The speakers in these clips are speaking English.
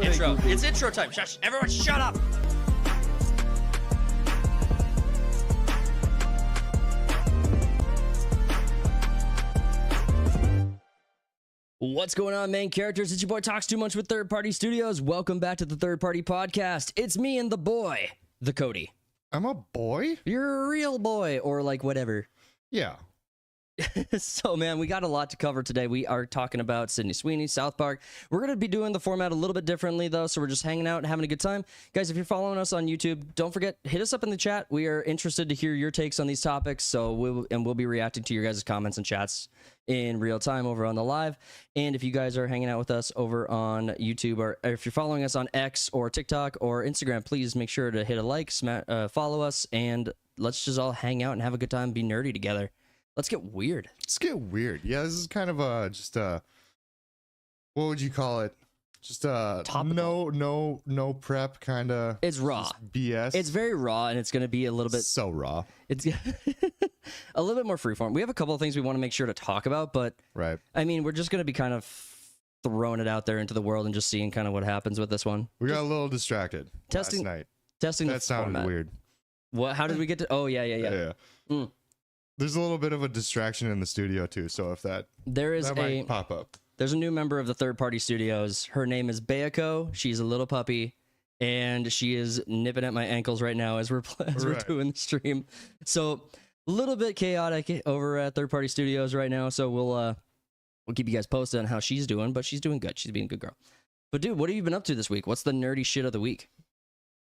Intro. It's intro time. Shush. Everyone shut up. What's going on, main characters? It's your boy Talks Too Much with Third Party Studios. Welcome back to the Third Party Podcast. It's me and the boy, TheCody. I'm a boy? You're a real boy, or like whatever. Yeah. So, man, we got a lot to cover today. We are talking about Sydney Sweeney, South Park. We're going to be doing the format a little bit differently, though, so we're just hanging out and having a good time. Guys, if you're following us on YouTube, don't forget, hit us up in the chat. We are interested to hear your takes on these topics, so we'll be reacting to your guys' comments and chats in real time over on the live. And if you guys are hanging out with us over on YouTube, or if you're following us on X or TikTok or Instagram, please make sure to hit a like, follow us, and let's just all hang out and have a good time, be nerdy together. Let's get weird. Let's get weird. Yeah, this is kind of what would you call it? Just no prep kind of. It's raw. BS. It's very raw, and it's going to be a little bit so raw. It's a little bit more freeform. We have a couple of things we want to make sure to talk about, but right. I mean, we're just going to be kind of throwing it out there into the world and just seeing kind of what happens with this one. We got a little distracted last night. Testing that sounded format. Weird. What? How did we get to? Oh yeah. Mm. There's a little bit of a distraction in the studio too, so if that might pop up. There's a new member of the Third Party Studios. Her name is Bayako. She's a little puppy, and she is nipping at my ankles right now as we're doing the stream. So a little bit chaotic over at Third Party Studios right now. So we'll keep you guys posted on how she's doing, but she's doing good. She's being a good girl. But dude, what have you been up to this week? What's the nerdy shit of the week?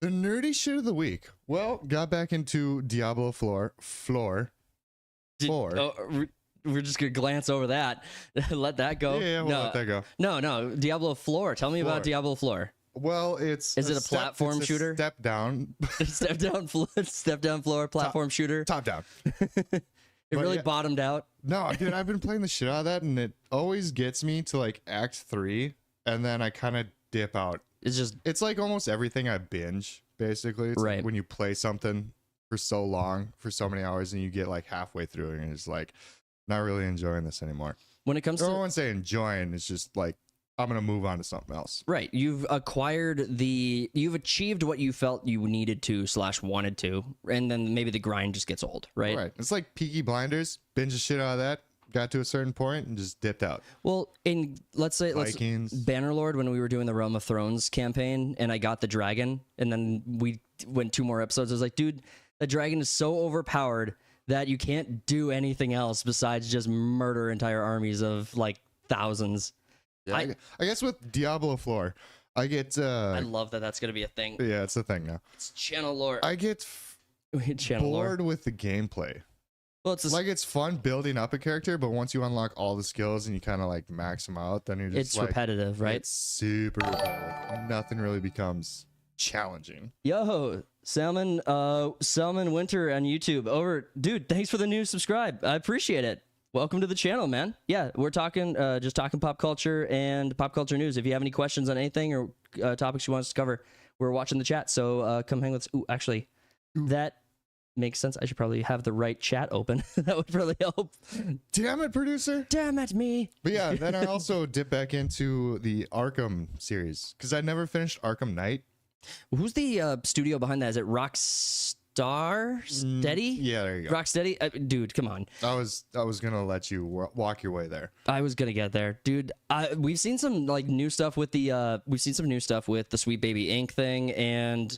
The nerdy shit of the week. Well, got back into Diablo Floor. We're just gonna glance over that. Let that go. Yeah, we'll let that go. No, Diablo Floor. Tell me about Diablo Floor. Well, is it a platform shooter? Step down. step down floor platform shooter. Top down. It really bottomed out. No, dude, I've been playing the shit out of that, and it always gets me to like Act 3, and then I kind of dip out. It's like almost everything I binge, basically. It's right. Like when you play something for so long, for so many hours, and you get like halfway through it, and it's like not really enjoying this anymore. When it comes to, I won't say enjoying, it's just like I'm gonna move on to something else. Right. You've achieved what you felt you needed to / wanted to, and then maybe the grind just gets old, right? Right. It's like Peaky Blinders, binge the shit out of that, got to a certain point and just dipped out. Well, let's Vikings. Bannerlord, when we were doing the Realm of Thrones campaign, and I got the dragon, and then we went 2 more episodes. I was like, dude, the dragon is so overpowered that you can't do anything else besides just murder entire armies of like thousands. Yeah, I guess with Diablo Floor, I get. I love that that's gonna be a thing. Yeah, it's a thing now. It's channel lore. I get bored with the gameplay. Well, it's fun building up a character, but once you unlock all the skills and you kind of like max them out, then you're just it's repetitive, right? It's super repetitive. Nothing really becomes challenging. Yo, Salmon Winter on YouTube. Dude, thanks for the new subscribe. I appreciate it. Welcome to the channel, man. Yeah, we're talking just talking pop culture and pop culture news. If you have any questions on anything or topics you want us to cover, we're watching the chat. So come hang with us. Ooh, actually, that makes sense. I should probably have the right chat open. That would really help. Damn it, producer. Damn it, me. But yeah, then I also dipped back into the Arkham series because I never finished Arkham Knight. Who's the studio behind that? Is it Rockstar Steady? Yeah, there you go. Rocksteady? Dude, come on. I was gonna let you walk your way there. I was gonna get there, dude. We've seen some like new stuff with the Sweet Baby Inc. thing, and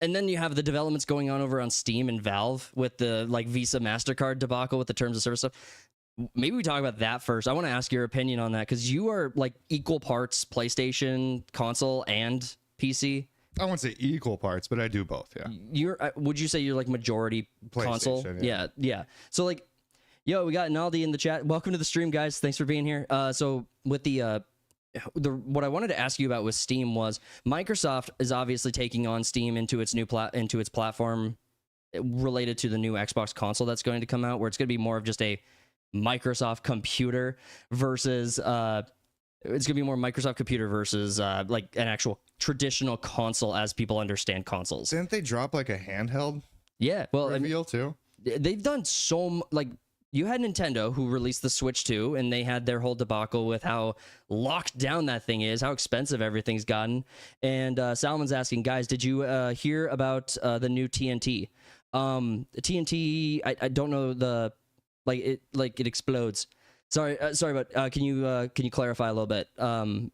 then you have the developments going on over on Steam and Valve with the like Visa MasterCard debacle with the terms of service stuff. Maybe we talk about that first. I want to ask your opinion on that because you are like equal parts PlayStation, console, and PC. I won't say equal parts, but I do both. Yeah. Would you say you're like majority console? Yeah. So like, yo, we got Naldi in the chat. Welcome to the stream, guys. Thanks for being here. So with the what I wanted to ask you about with Steam was Microsoft is obviously taking on Steam into its platform related to the new Xbox console that's going to come out, where it's going to be more of just a Microsoft computer versus it's gonna be more Microsoft computer versus like an actual traditional console as people understand consoles. Didn't they drop like a handheld? Yeah, well, reveal too. They've done so like you had Nintendo, who released the Switch 2, and they had their whole debacle with how locked down that thing is, how expensive everything's gotten. And Salmon's asking, guys, did you hear about the new TNT? TNT, I don't know the it explodes. Sorry, but can you clarify a little bit?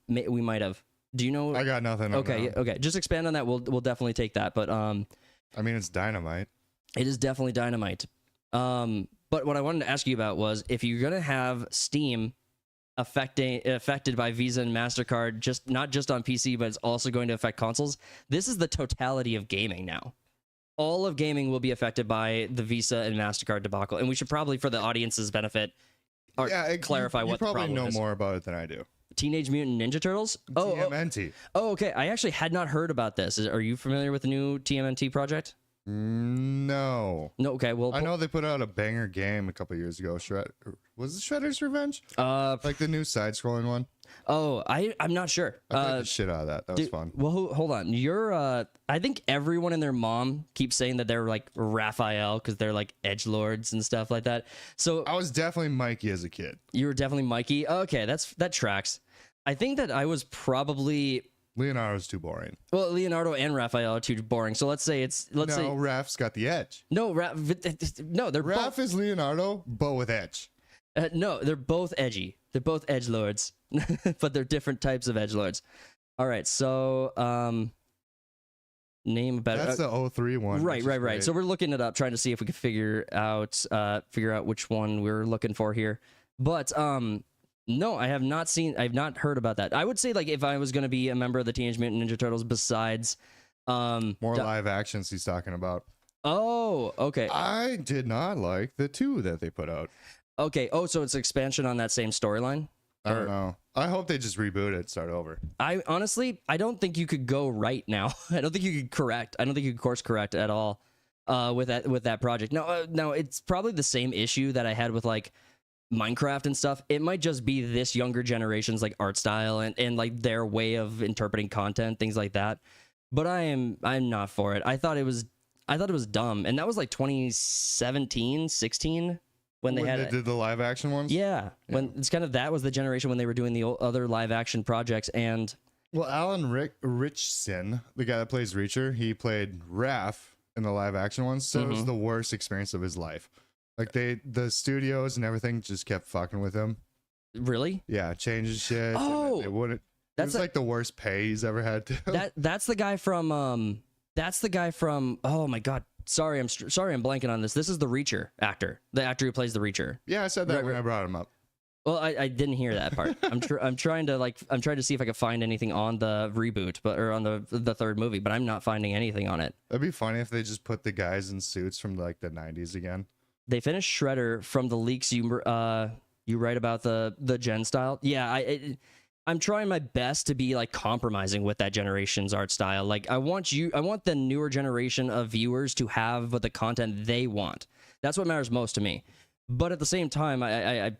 We might have. Do you know? I got nothing. Okay, okay. Just expand on that. We'll definitely take that. But I mean, it's dynamite. It is definitely dynamite. But what I wanted to ask you about was if you're gonna have Steam affected by Visa and MasterCard, not just on PC, but it's also going to affect consoles. This is the totality of gaming now. All of gaming will be affected by the Visa and MasterCard debacle, and we should probably, for the audience's benefit, clarify what the problem is. You probably know more about it than I do. Teenage Mutant Ninja Turtles? TMNT. Oh, okay. I actually had not heard about this. Are you familiar with the new TMNT project? No. No. Okay. Well, I know they put out a banger game a couple years ago. Was it Shredder's Revenge? Like the new side-scrolling one. Oh, I'm not sure. I played the shit out of that. That was fun. Well, hold on. I think everyone and their mom keeps saying that they're like Raphael because they're like edgelords and stuff like that. So I was definitely Mikey as a kid. You were definitely Mikey. Okay, that tracks. I think that I was probably. Leonardo's too boring. Well, Leonardo and Raphael are too boring. So let's say Raph's got the edge. No, they're Raph is Leonardo, but with edge. No, they're both edgy. They're both edgelords, but they're different types of edgelords. All right, so name better. That's the 03 one. Right. So we're looking it up, trying to see if we can figure out which one we're looking for here. But no, I have not heard about that. I would say, like, if I was going to be a member of the Teenage Mutant Ninja Turtles besides more live actions he's talking about. Oh, okay. I did not like the 2 that they put out. Okay. Oh, so it's expansion on that same storyline? I don't know. I hope they just reboot it, start over. I honestly don't think you could go right now. I don't think you could correct. I don't think you could course correct at all with that project. No, it's probably the same issue that I had with like Minecraft and stuff. It might just be this younger generation's like art style and like their way of interpreting content, things like that. But I'm not for it. I thought it was dumb, and that was like 2017, 16 when they did the live action ones. Yeah, when it's kind of that was the generation when they were doing the other live action projects. And well, Alan Richson, the guy that plays Reacher, he played Raph in the live action ones, so it was the worst experience of his life. Like the studios and everything just kept fucking with him. Really? Yeah, changing shit. Oh, it wouldn't. That's like the worst pay he's ever had to. That's the guy from. That's the guy from. Oh my god. Sorry, I'm blanking on this. This is the Reacher actor, the actor who plays the Reacher. Yeah, I said that when I brought him up. Well, I didn't hear that part. I'm trying to see if I could find anything on the reboot, or on the third movie, but I'm not finding anything on it. That'd be funny if they just put the guys in suits from like the 90s again. They finished Shredder from the leaks you write about the Gen style. Yeah, I'm trying my best to be like compromising with that generation's art style. Like I want the newer generation of viewers to have the content they want. That's what matters most to me. But at the same time, I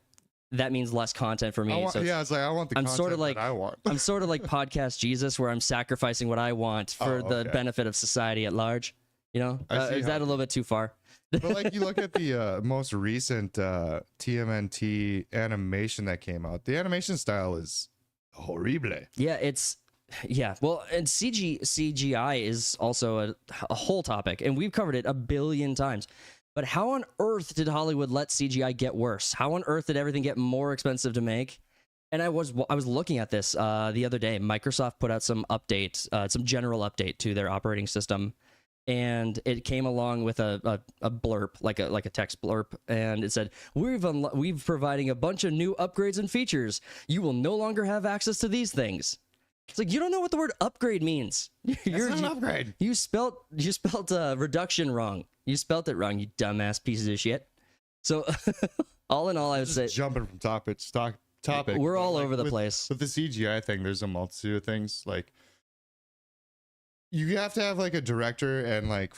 that means less content for me. It's like I want the content that I want. I'm sort of like Podcast Jesus, where I'm sacrificing what I want for the benefit of society at large. You know, is that a little bit too far? But like you look at the most recent TMNT animation that came out, the animation style is horrible. Yeah, well, and CGI is also a whole topic, and we've covered it a billion times. But how on earth did Hollywood let CGI get worse? How on earth did everything get more expensive to make? And I was looking at this the other day. Microsoft put out some general update to their operating system, and it came along with a blurb, like a text blurb, and it said, "We've providing a bunch of new upgrades and features. You will no longer have access to these things." It's like, you don't know what the word upgrade means. You're not an upgrade. You spelt reduction wrong. You spelt it wrong, you dumbass pieces of shit. So all in all, I would say jumping from topic. We're all over the place. With the CGI thing, there's a multitude of things. Like you have to have like a director and like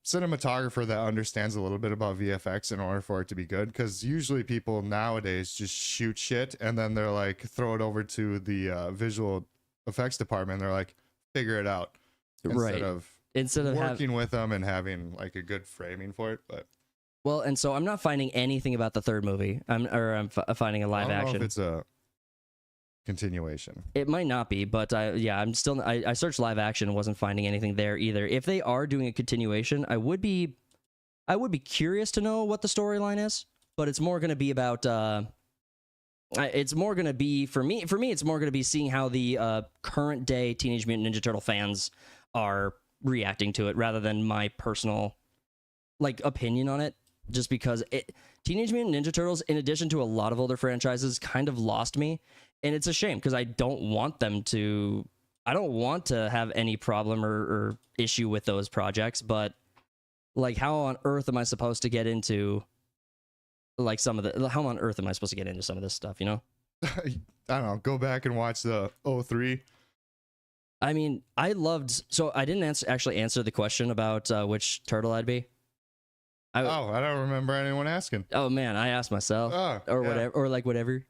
cinematographer that understands a little bit about VFX in order for it to be good. Because usually people nowadays just shoot shit and then they're like throw it over to the visual effects department. They're like figure it out instead of working with them and having like a good framing for it. But Well, and so I'm not finding anything about the third movie. I'm finding a live I don't know action. if it's a continuation. It might not be, but I searched live action and wasn't finding anything there either. If they are doing a continuation, I would be curious to know what the storyline is, but it's more going to be about it's more going to be for me it's more going to be seeing how the current day Teenage Mutant Ninja Turtle fans are reacting to it rather than my personal opinion on it, just because Teenage Mutant Ninja Turtles, in addition to a lot of older franchises, kind of lost me. And it's a shame because I don't want to have any problem or issue with those projects, but how on earth am I supposed to get into some of this stuff, you know? I don't know. Go back and watch the 03. I mean, I didn't actually answer the question about which turtle I'd be. I don't remember anyone asking. Oh man, I asked myself, whatever.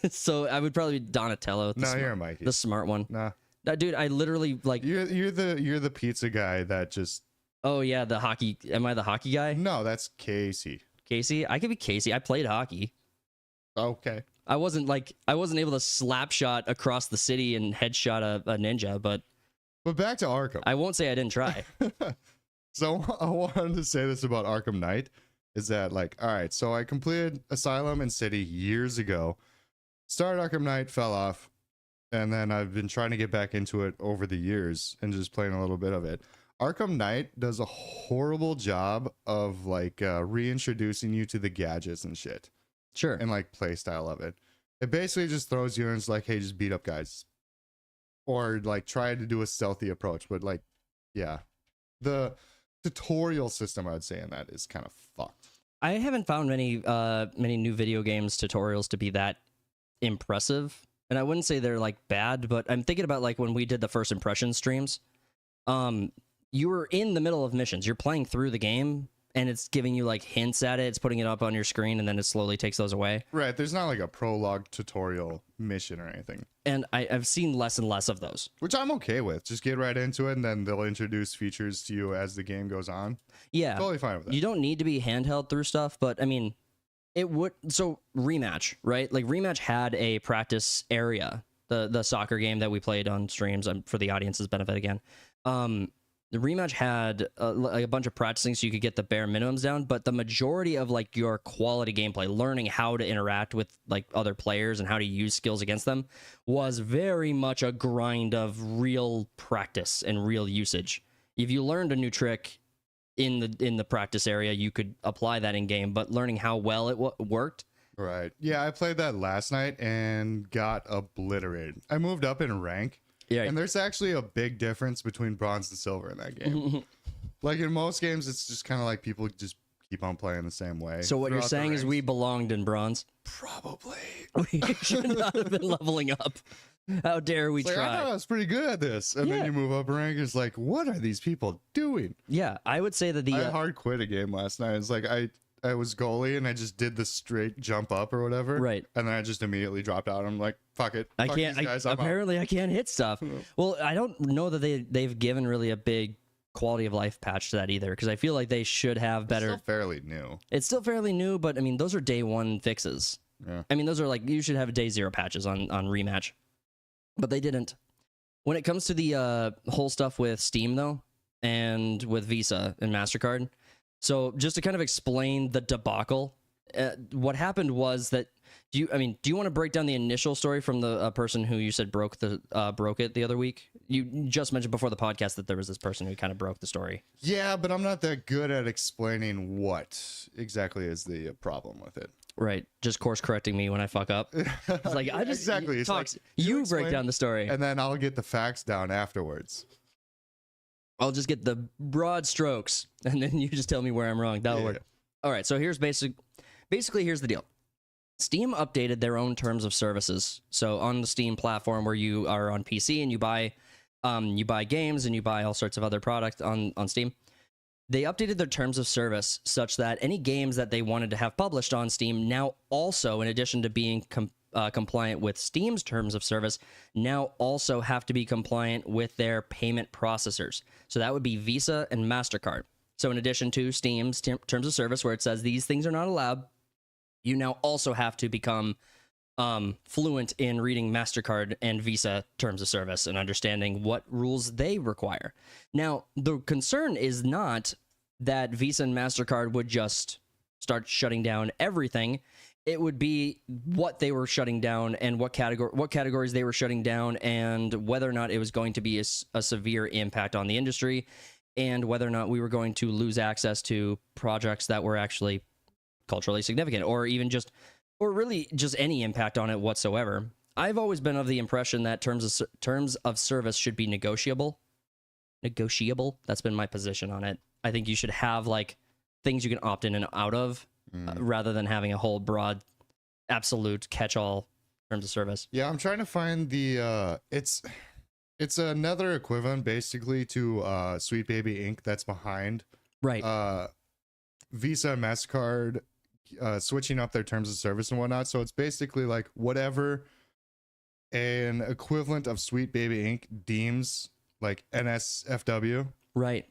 So I would probably be Donatello. You're Mikey, the smart one. Nah, dude, I literally You're the pizza guy that just. Oh yeah, the hockey. Am I the hockey guy? No, that's Casey. Casey, I could be Casey. I played hockey. Okay. I wasn't able to slap shot across the city and headshot a ninja, but back to Arkham. I won't say I didn't try. So I wanted to say this about Arkham Knight is that all right, so I completed Asylum and City years ago, started Arkham Knight, fell off, and then I've been trying to get back into it over the years and just playing a little bit of it. Arkham Knight does a horrible job of reintroducing you to the gadgets and shit. Sure. And play style of it. It basically just throws you in, it's hey, just beat up guys. Or try to do a stealthy approach, but yeah. The tutorial system, I would say, in that is kind of fucked. I haven't found many new video games tutorials to be that impressive, and I wouldn't say they're bad, but I'm thinking about when we did the first impression streams. You were in the middle of missions, you're playing through the game, and it's giving you hints at it, it's putting it up on your screen, and then it slowly takes those away. Right, there's not a prologue tutorial mission or anything. And I've seen less and less of those. Which I'm okay with. Just get right into it, and then they'll introduce features to you as the game goes on. Yeah. Totally fine with that. You don't need to be handheld through stuff, but I mean, it would... So, Rematch, right? Rematch had a practice area, the soccer game that we played on streams, for the audience's benefit again. The Rematch had a bunch of practicing so you could get the bare minimums down, but the majority of your quality gameplay, learning how to interact with other players and how to use skills against them, was very much a grind of real practice and real usage. If you learned a new trick in the practice area, you could apply that in game, but learning how well it worked. Right. Yeah, I played that last night and got obliterated. I moved up in rank. Yeah, and there's actually a big difference between bronze and silver in that game. In most games, it's just kind of people just keep on playing the same way. So what you're saying is we belonged in bronze? Probably. We should not have been leveling up. How dare we try? I thought I was pretty good at this. And then you move up in rank, it's what are these people doing? Yeah, I would say that I hard quit a game last night. It's I was goalie and I just did the straight jump up or whatever. Right. And then I just immediately dropped out. I'm fuck it. I can't. Apparently, I can't hit stuff. Well, I don't know that they've given really a big quality of life patch to that either, because I feel like they should have better. It's still fairly new. It's still fairly new, but I mean, those are day one fixes. Yeah. I mean, those are you should have day zero patches on Rematch, but they didn't. When it comes to the whole stuff with Steam though, and with Visa and MasterCard. So just to kind of explain the debacle, what happened was that do you want to break down the initial story from the person who you said broke it the other week? You just mentioned before the podcast that there was this person who kind of broke the story. Yeah, but I'm not that good at explaining what exactly is the problem with it. Right, just course correcting me when I fuck up. It's I just exactly. You break down the story, and then I'll get the facts down afterwards. I'll just get the broad strokes, and then you just tell me where I'm wrong. That'll work. All right, so here's basically here's the deal. Steam updated their own terms of services. So on the Steam platform, where you are on PC and you buy games and you buy all sorts of other product on Steam, they updated their terms of service such that any games that they wanted to have published on Steam now also, in addition to being compliant with Steam's terms of service, now also have to be compliant with their payment processors. So that would be Visa and MasterCard. So in addition to Steam's terms of service, where it says these things are not allowed, you now also have to become fluent in reading MasterCard and Visa terms of service and understanding what rules they require. Now, the concern is not that Visa and MasterCard would just start shutting down everything. It would be what they were shutting down and what categories they were shutting down, and whether or not it was going to be a severe impact on the industry, and whether or not we were going to lose access to projects that were actually culturally significant, or even just, or really just any impact on it whatsoever. I've always been of the impression that terms of service should be negotiable. That's been my position on it. I think you should have like things you can opt in and out of, rather than having a whole broad, absolute catch-all terms of service. Yeah, I'm trying to find the it's another equivalent basically to Sweet Baby Inc. that's behind Visa and MasterCard switching up their terms of service and whatnot. So it's basically like whatever an equivalent of Sweet Baby Inc. deems like NSFW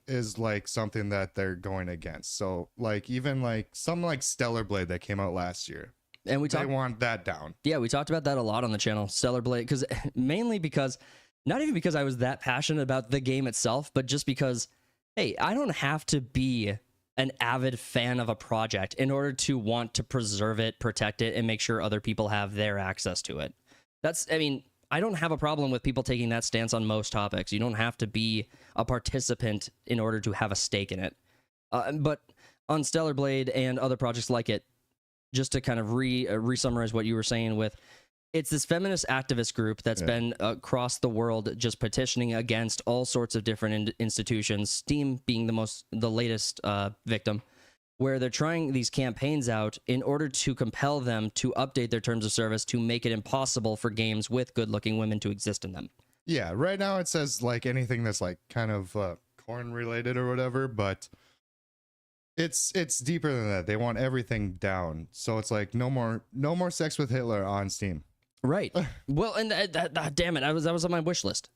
is like something that they're going against. So like even like some like Stellar Blade that came out last year, and they want that down. Yeah, we talked about that a lot on the channel, Stellar Blade, because mainly because not even because I was that passionate about the game itself, but just because, hey, I don't have to be an avid fan of a project in order to want to preserve it, protect it, and make sure other people have their access to it. I mean, I don't have a problem with people taking that stance on most topics. You don't have to be a participant in order to have a stake in it. But on Stellar Blade and other projects like it, just to kind of re-summarize what you were saying with, it's this feminist activist group that's been across the world just petitioning against all sorts of different institutions, Steam being the latest victim, where they're trying these campaigns out in order to compel them to update their terms of service to make it impossible for games with good-looking women to exist in them. Yeah, right now it says like anything that's like kind of corn related or whatever, but it's deeper than that. They want everything down. So it's like no more sex with Hitler on Steam. Right. Well, and damn it, that was on my wish list.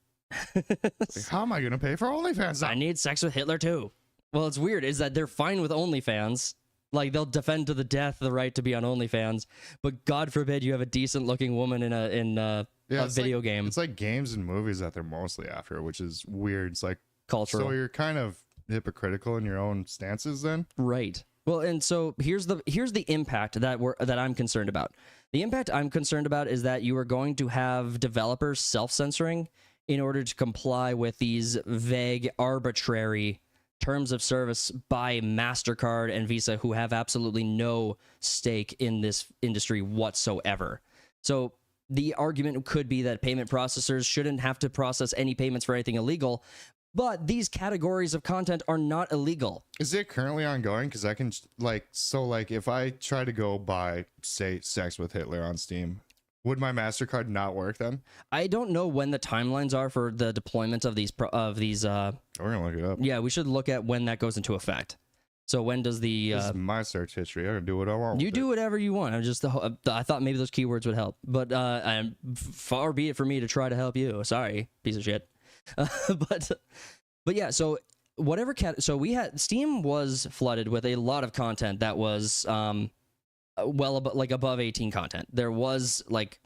Like, how am I going to pay for OnlyFans now? I need sex with Hitler too. Well, it's weird is that they're fine with OnlyFans. Like, they'll defend to the death the right to be on OnlyFans, but God forbid you have a decent-looking woman in a video game. It's like games and movies that they're mostly after, which is weird. It's like cultural. So you're kind of hypocritical in your own stances then? Right. Well, and so here's the impact that I'm concerned about. The impact I'm concerned about is that you are going to have developers self-censoring in order to comply with these vague, arbitrary terms of service by MasterCard and Visa, who have absolutely no stake in this industry whatsoever. So the argument could be that payment processors shouldn't have to process any payments for anything illegal, but these categories of content are not illegal. Is it currently ongoing? Because I can like if I try to go buy, say, Sex with Hitler on Steam, would my MasterCard not work then? I don't know when the timelines are for the deployment of these. We're gonna look it up. Yeah, we should look at when that goes into effect. So when does the? This is my search history. I can do what I want. You do whatever you want. I thought maybe those keywords would help, but far be it for me to try to help you. Sorry, piece of shit. But yeah. So whatever Steam was flooded with a lot of content that was above 18 content. There was like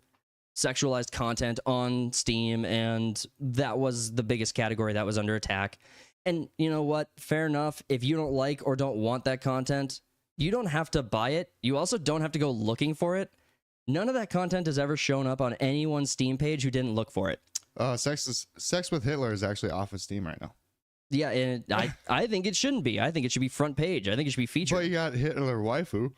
sexualized content on Steam, and that was the biggest category that was under attack. And you know what? Fair enough. If you don't like or don't want that content, you don't have to buy it. You also don't have to go looking for it. None of that content has ever shown up on anyone's Steam page who didn't look for it. Sex with Hitler is actually off of Steam right now. Yeah, and I think it shouldn't be. I think it should be front page. I think it should be featured. But you got Hitler waifu.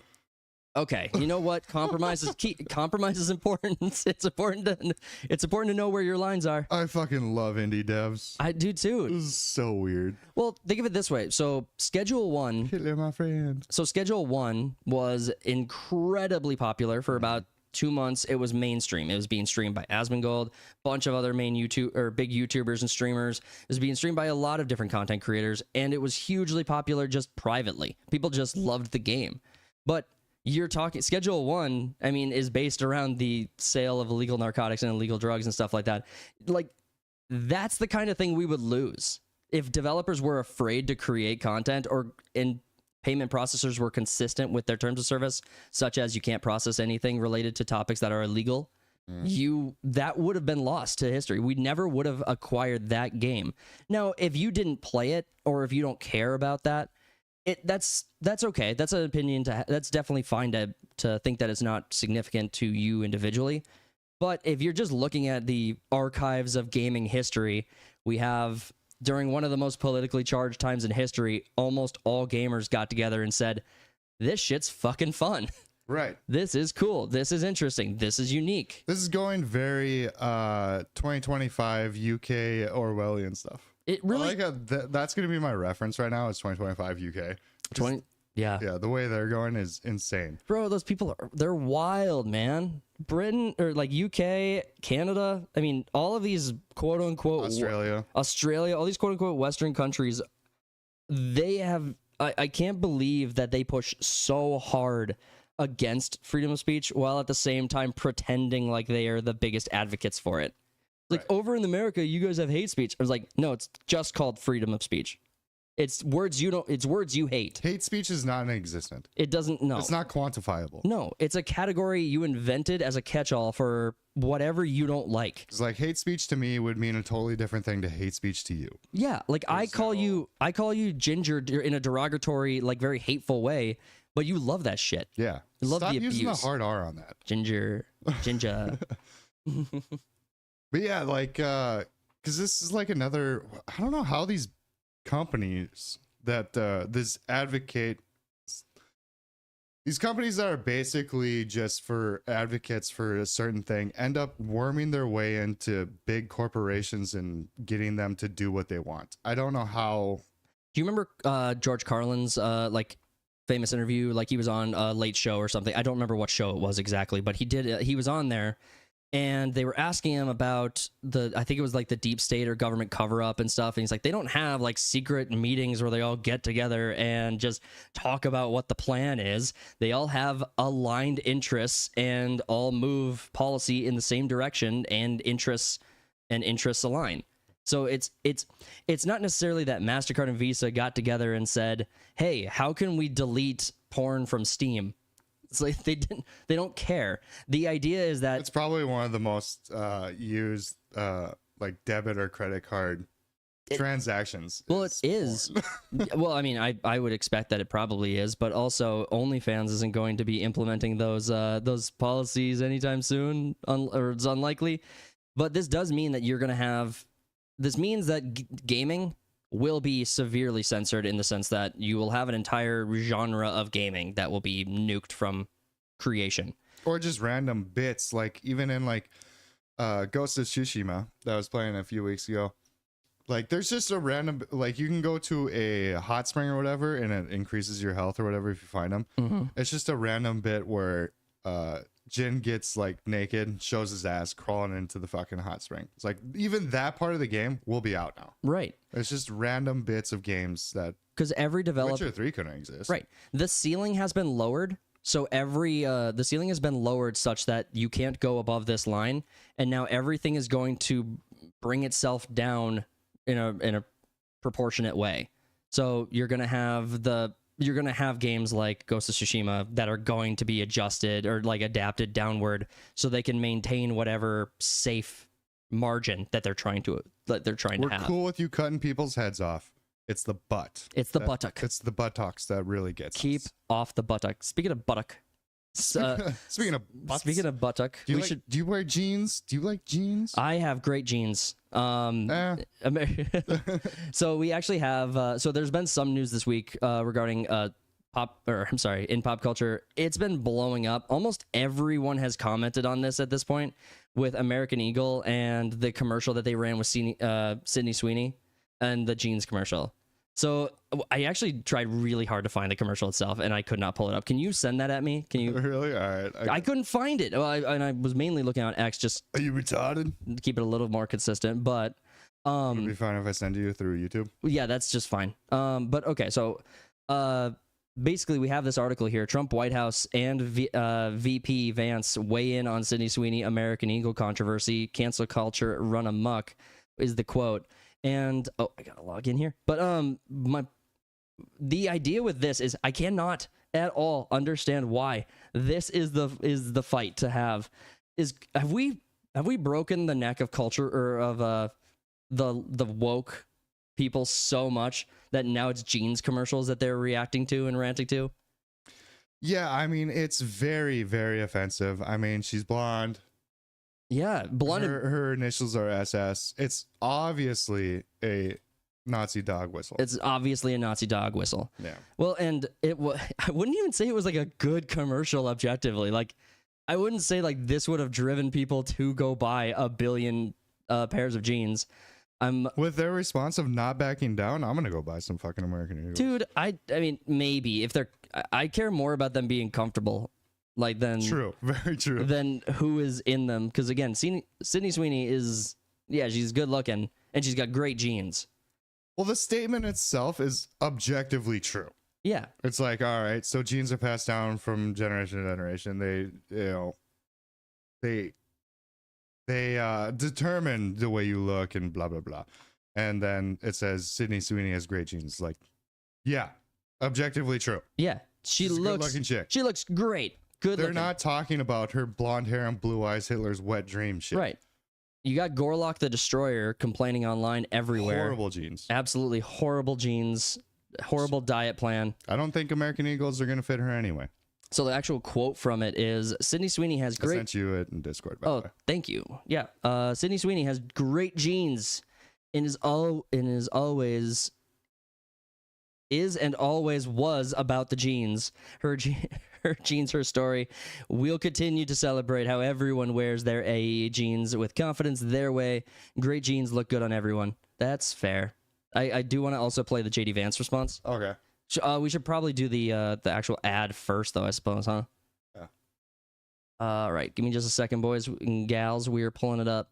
Okay, you know what? Compromise is key. Compromise is important. It's important to know where your lines are. I fucking love indie devs. I do too. This is so weird. Well, think of it this way. So Schedule 1... Hitler, my friend. So Schedule 1 was incredibly popular for about 2 months. It was mainstream. It was being streamed by Asmongold, a bunch of other big YouTubers and streamers. It was being streamed by a lot of different content creators, and it was hugely popular just privately. People just loved the game. But you're talking Schedule 1, I mean, is based around the sale of illegal narcotics and illegal drugs and stuff like that. Like, that's the kind of thing we would lose if developers were afraid to create content or in payment processors were consistent with their terms of service, such as you can't process anything related to topics that are illegal, that would have been lost to history. We never would have acquired that game. Now, if you didn't play it or if you don't care about that, that's okay. That's an opinion that's definitely fine to think that it's not significant to you individually. But if you're just looking at the archives of gaming history, we have, during one of the most politically charged times in history, almost all gamers got together and said, this shit's fucking fun. Right. This is cool. This is interesting. This is unique. This is going very 2025 UK Orwellian stuff. It really... I like that's going to be my reference right now is 2025 UK. 20... Yeah. Yeah, the way they're going is insane. Bro, those people they're wild, man. Britain or like UK, Canada, I mean, all of these quote unquote Australia, all these quote unquote Western countries, they have I can't believe that they push so hard against freedom of speech while at the same time pretending like they are the biggest advocates for it. Like, right. Over in America, you guys have hate speech. I was like, no, it's just called freedom of speech. It's words you hate. Hate speech is not existent. It doesn't, no. It's not quantifiable. No, it's a category you invented as a catch-all for whatever you don't like. It's like hate speech to me would mean a totally different thing to hate speech to you. Yeah, like I call you ginger in a derogatory, like very hateful way, but you love that shit. Yeah. You love Stop the using abuse. the hard R on that. Ginger. But yeah, like, because this is like another, I don't know how these companies that these companies that are basically just for advocates for a certain thing end up worming their way into big corporations and getting them to do what they want. I don't know how. Do you remember George Carlin's like famous interview? Like he was on a Late Show or something. I don't remember what show it was exactly, but he was on there. And they were asking him about I think it was like the deep state or government cover up and stuff. And he's like, they don't have like secret meetings where they all get together and just talk about what the plan is. They all have aligned interests and all move policy in the same direction, and interests align. So it's not necessarily that MasterCard and Visa got together and said, hey, how can we delete porn from Steam? It's like they don't care. The idea is that it's probably one of the most used like debit or credit card transactions. Well, it is. Well, I mean, I would expect that it probably is, but also OnlyFans isn't going to be implementing those policies anytime soon, or it's unlikely. But this does mean that you're going to have. This means that gaming will be severely censored in the sense that you will have an entire genre of gaming that will be nuked from creation. Or just random bits, like even in like Ghost of Tsushima that I was playing a few weeks ago. Like there's just a random, like you can go to a hot spring or whatever and it increases your health or whatever if you find them. Mm-hmm. It's just a random bit where Jin gets like naked, shows his ass crawling into the fucking hot spring. It's like even that part of the game will be out now. Right. It's just random bits of games that, because every developer, Witcher 3 couldn't exist. Right. The ceiling has been lowered. So the ceiling has been lowered such that you can't go above this line, and now everything is going to bring itself down in a proportionate way. So you're gonna have games like Ghost of Tsushima that are going to be adjusted or like adapted downward so they can maintain whatever safe margin that they're trying to have. We're cool with you cutting people's heads off. It's the butt. It's the buttock. It's the buttocks that really gets Keep us. off the buttock. Speaking of buttock. Speaking of butts, speaking of buttock, do you wear jeans? Do you like jeans? I have great jeans. So we actually have. So there's been some news this week regarding in pop culture. It's been blowing up. Almost everyone has commented on this at this point with American Eagle and the commercial that they ran with Sydney Sweeney and the jeans commercial. So I actually tried really hard to find the commercial itself, and I could not pull it up. Can you send that at me? Can you? Really? All right. I couldn't find it. Well, I was mainly looking on X, just. Are you retarded? To keep it a little more consistent, but. Would it be fine if I send you through YouTube? Yeah, that's just fine. But okay, so basically we have this article here. Trump White House and VP Vance weigh in on Sydney Sweeney American Eagle controversy. Cancel culture run amok is the quote. And oh, I gotta log in here. But the idea with this is I cannot at all understand why this is the fight to have. Have we broken the neck of culture or of the woke people so much that now it's jeans commercials that they're reacting to and ranting to? Yeah, I mean, it's very, very offensive. I mean, she's blonde. Yeah, blonde. Her initials are SS. It's obviously a Nazi dog whistle. It's obviously a Nazi dog whistle. Yeah. Well, and I wouldn't even say it was like a good commercial objectively. Like, I wouldn't say like this would have driven people to go buy 1 billion pairs of jeans. With their response of not backing down, I'm gonna go buy some fucking American Eagles. Dude, I mean, maybe if they're, I care more about them being comfortable, like than True, very true. Than who is in them. Because again, Sydney Sweeney is, yeah, she's good looking and she's got great jeans. Well, the statement itself is objectively true. Yeah, it's like, all right, so genes are passed down from generation to generation. They determine the way you look and blah blah blah. And then it says Sydney Sweeney has great genes. Like, yeah, objectively true. Yeah, She's a good-looking chick. She looks great. Good. They're not talking about her blonde hair and blue eyes, Hitler's wet dream shit. Right. You got Gorlock the Destroyer complaining online everywhere. Horrible genes. Absolutely horrible genes. Horrible diet plan. I don't think American Eagles are going to fit her anyway. So the actual quote from it is, Sydney Sweeney has great... I sent you it in Discord, by the way. Thank you. Yeah. Sydney Sweeney has great genes and is always was about the genes. Her genes, her story. We'll continue to celebrate how everyone wears their AE jeans with confidence their way. Great jeans look good on everyone. That's fair. I do want to also play the JD Vance response. Okay. We should probably do the actual ad first, though, I suppose, huh? Yeah. All right. Give me just a second, boys and gals. We are pulling it up.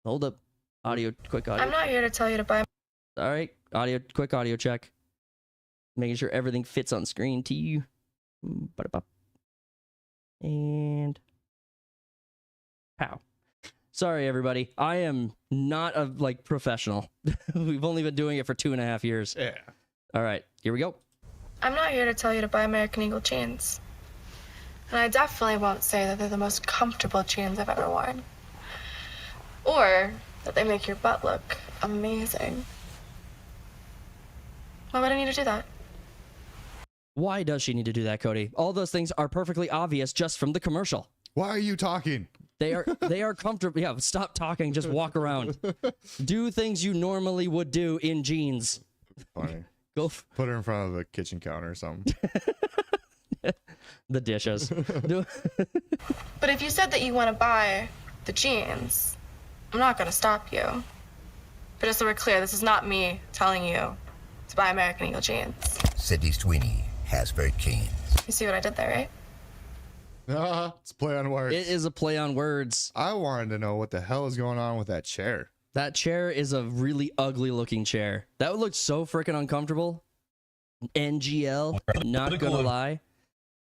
Hold up. Quick audio. I'm not here to tell you to buy. All right. Quick audio check. Making sure everything fits on screen to you. And pow. Sorry, everybody. I am not a professional. We've only been doing it for 2.5 years. Yeah. All right. Here we go. I'm not here to tell you to buy American Eagle jeans. And I definitely won't say that they're the most comfortable jeans I've ever worn. Or that they make your butt look amazing. Why would I need to do that? Why does she need to do that, Cody? All those things are perfectly obvious just from the commercial. Why are you talking? They are comfortable. Yeah, stop talking. Just walk around. Do things you normally would do in jeans. Funny. Go put her in front of the kitchen counter or something. The dishes. But if you said that you want to buy the jeans, I'm not going to stop you. But just so we're clear, this is not me telling you to buy American Eagle jeans. Sydney Sweeney has great jeans. You see what I did there, right? It's play on words. It is a play on words. I wanted to know what the hell is going on with that chair. That chair is a really ugly looking chair. That would look so freaking uncomfortable. NGL, not gonna lie.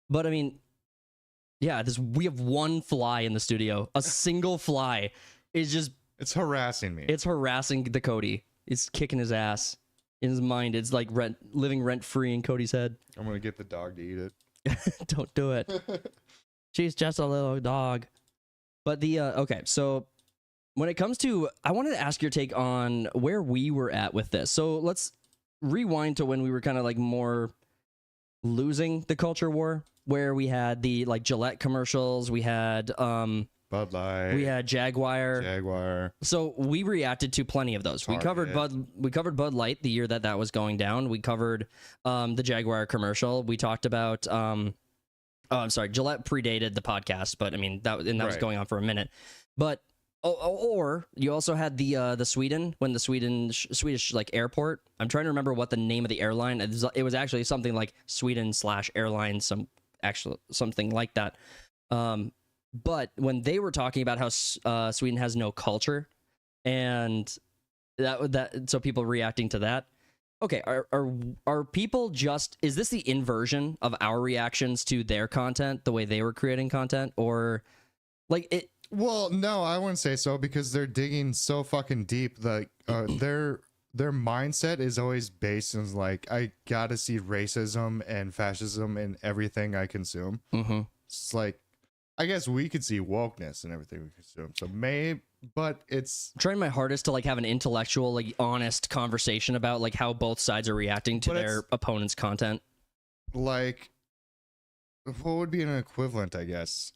But I mean, yeah, we have one fly in the studio. A single fly is just... It's harassing me. It's harassing TheCody. It's kicking his ass. In his mind, it's like living rent-free in Cody's head. I'm gonna get the dog to eat it. Don't do it. She's just a little dog. But okay, so when it comes to, I wanted to ask your take on where we were at with this. So let's rewind to when we were kind of more losing the culture war, where we had the Gillette commercials, we had Bud Light, we had Jaguar. So we reacted to plenty of those. Target. We covered Bud Light the year that was going down. We covered the Jaguar commercial. We talked about I'm sorry, Gillette predated the podcast, but I mean that was going on for a minute. But or you also had the Sweden, when the Swedish airport. I'm trying to remember what the name of the airline. It was actually something like Sweden/airline, something like that. But when they were talking about how Sweden has no culture, and so people reacting to that. Okay, are people just, is this the inversion of our reactions to their content, the way they were creating content, or Well, no, I wouldn't say so because they're digging so fucking deep. Like their mindset is always based on like I gotta see racism and fascism in everything I consume. Mm-hmm. It's like I guess we could see wokeness in everything we consume. So maybe, but it's Trying my hardest to like have an intellectual, like honest conversation about like how both sides are reacting to But their it's- opponent's content. like what would be an equivalent, I guess.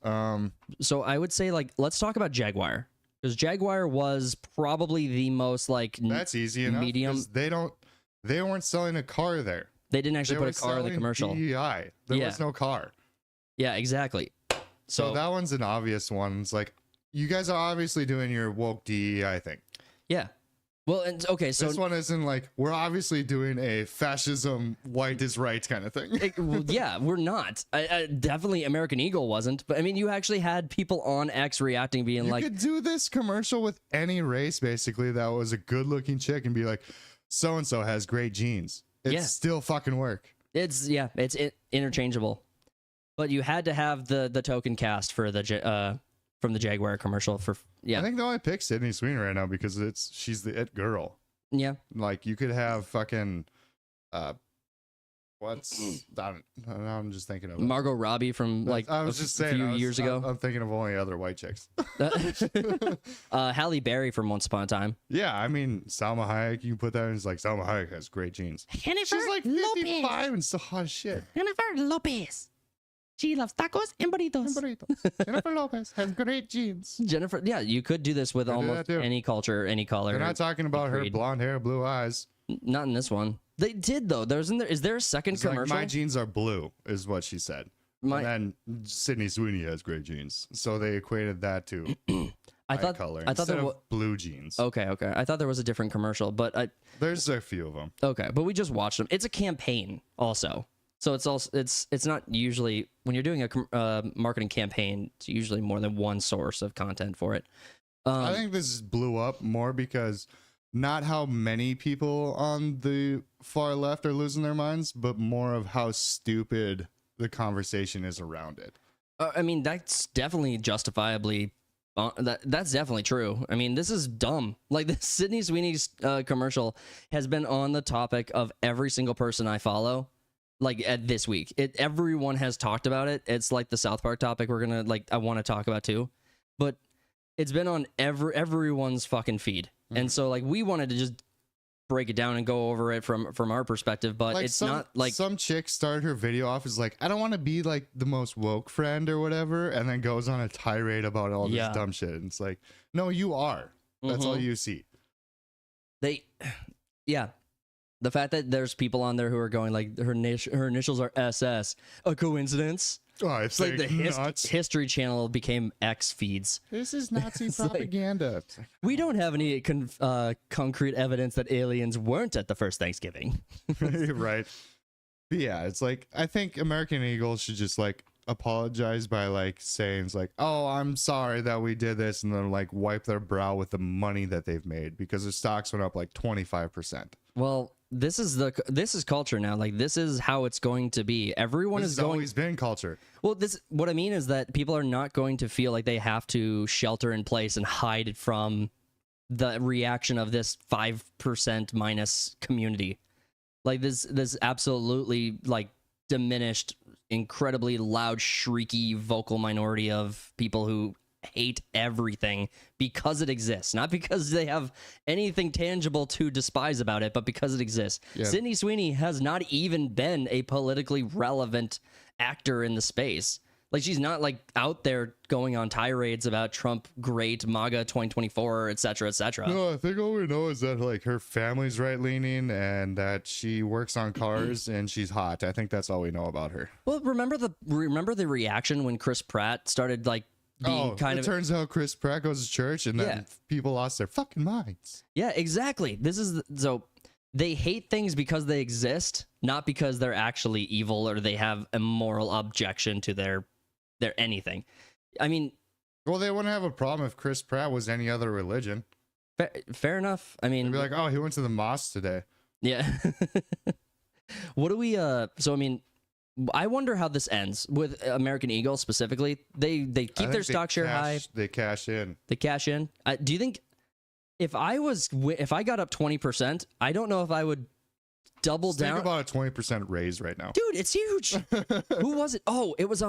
So I would say like let's talk about Jaguar, because Jaguar was probably the most like That's easy enough. medium. 'Cause they weren't selling a car there. They didn't actually They put were a car in the selling commercial. DEI. There Yeah. was no car. Yeah, exactly. So that one's an obvious one. It's like you guys are obviously doing your woke DEI thing. yeah. Well, and okay, so This one isn't like we're obviously doing a fascism, white is right kind of thing. well, yeah, we're not. I definitely American Eagle wasn't, but I mean, you actually had people on X reacting, being You like, could do this commercial with any race, basically, that was a good-looking chick, and be like, "So and so has great genes." It's Yeah. still fucking work. it's interchangeable. But you had to have the token cast for the from the Jaguar commercial for I think they only pick Sydney Sweeney right now because she's the it girl. yeah. Like you could have fucking I'm just thinking of it. Margot Robbie from like I was just saying a few years ago. I'm thinking of only other white chicks. Halle Berry from Once Upon a Time. Yeah, I mean Salma Hayek. You can put that in. It's like Salma Hayek has great genes. Jennifer She's like 55 and still hot as shit. Jennifer Lopez. She loves tacos and burritos. Jennifer Lopez has great genes. Jennifer, yeah, you could do this with Could do almost that too. any culture, any color. They're not talking about her Agreed. blonde hair, blue eyes. Not in this one. They did though. Is there a second It's like commercial? my genes are blue, is what she said. My- And then Sydney Sweeney has great genes, so they equated that to I eye thought color I thought instead there of was blue jeans. okay. I thought there was a different commercial, but There's a few of them. okay. But we just watched them. It's a campaign also, so it's not usually when you're doing a marketing campaign. It's usually more than one source of content for it. I think this blew up more because not how many people on the far left are losing their minds, but more of how stupid the conversation is around it. I mean, that's definitely justifiably. That's definitely true. I mean, this is dumb. Like the Sydney Sweeney's commercial has been on the topic of every single person I follow. Like at this week, everyone has talked about it. It's like the South Park topic I want to talk about too, but it's been on everyone's fucking feed, and so like we wanted to just break it down and go over it from our perspective, but Like it's some, not like some chick started her video off as like, I don't want to be like the most woke friend or whatever, and then goes on a tirade about all this Yeah. dumb shit. And it's like, no, you are. That's all Mhm. you see. Yeah. The fact that there's people on there who are going like her initials are SS, a coincidence? Oh, it's It's like the nuts. History Channel became X feeds. This is Nazi It's like- propaganda. It's like, We don't have any concrete evidence that aliens weren't at the first Thanksgiving. right. But yeah, it's like I think American Eagle should just like apologize by like saying it's like, oh, I'm sorry that we did this, and then like wipe their brow with the money that they've made because their stocks went up like 25%. Well, this is culture now. Like this is how it's going to be. Everyone This is has going. always been culture. Well, what I mean is that people are not going to feel like they have to shelter in place and hide from the reaction of this 5% minus community. Like this absolutely like diminished, incredibly loud, shrieky vocal minority of people who hate everything because it exists, not because they have anything tangible to despise about it, but because it exists. Yeah. Sydney Sweeney has not even been a politically relevant actor in the space. Like she's not like out there going on tirades about Trump, great, MAGA 2024, etc., etc. No, I think all we know is that like her family's right leaning and that she works on cars and she's hot. I think that's all we know about her. Well, remember the reaction when Chris Pratt started like being kind it of turns out Chris Pratt goes to church and then Yeah. people lost their fucking minds. Yeah, exactly. So they hate things because they exist, not because they're actually evil or they have a moral objection to their anything. I mean, Well, they wouldn't have a problem if Chris Pratt was any other religion. fair enough. I mean, They'd be like, oh, he went to the mosque today. yeah. What do we so I mean, I wonder how this ends with American Eagle specifically. They keep their stock share high. They cash in. They cash in. Do you think if I got up 20%, I don't know if I would double down. Think about a 20% raise right now. Dude, it's huge. Who was it? Oh, it was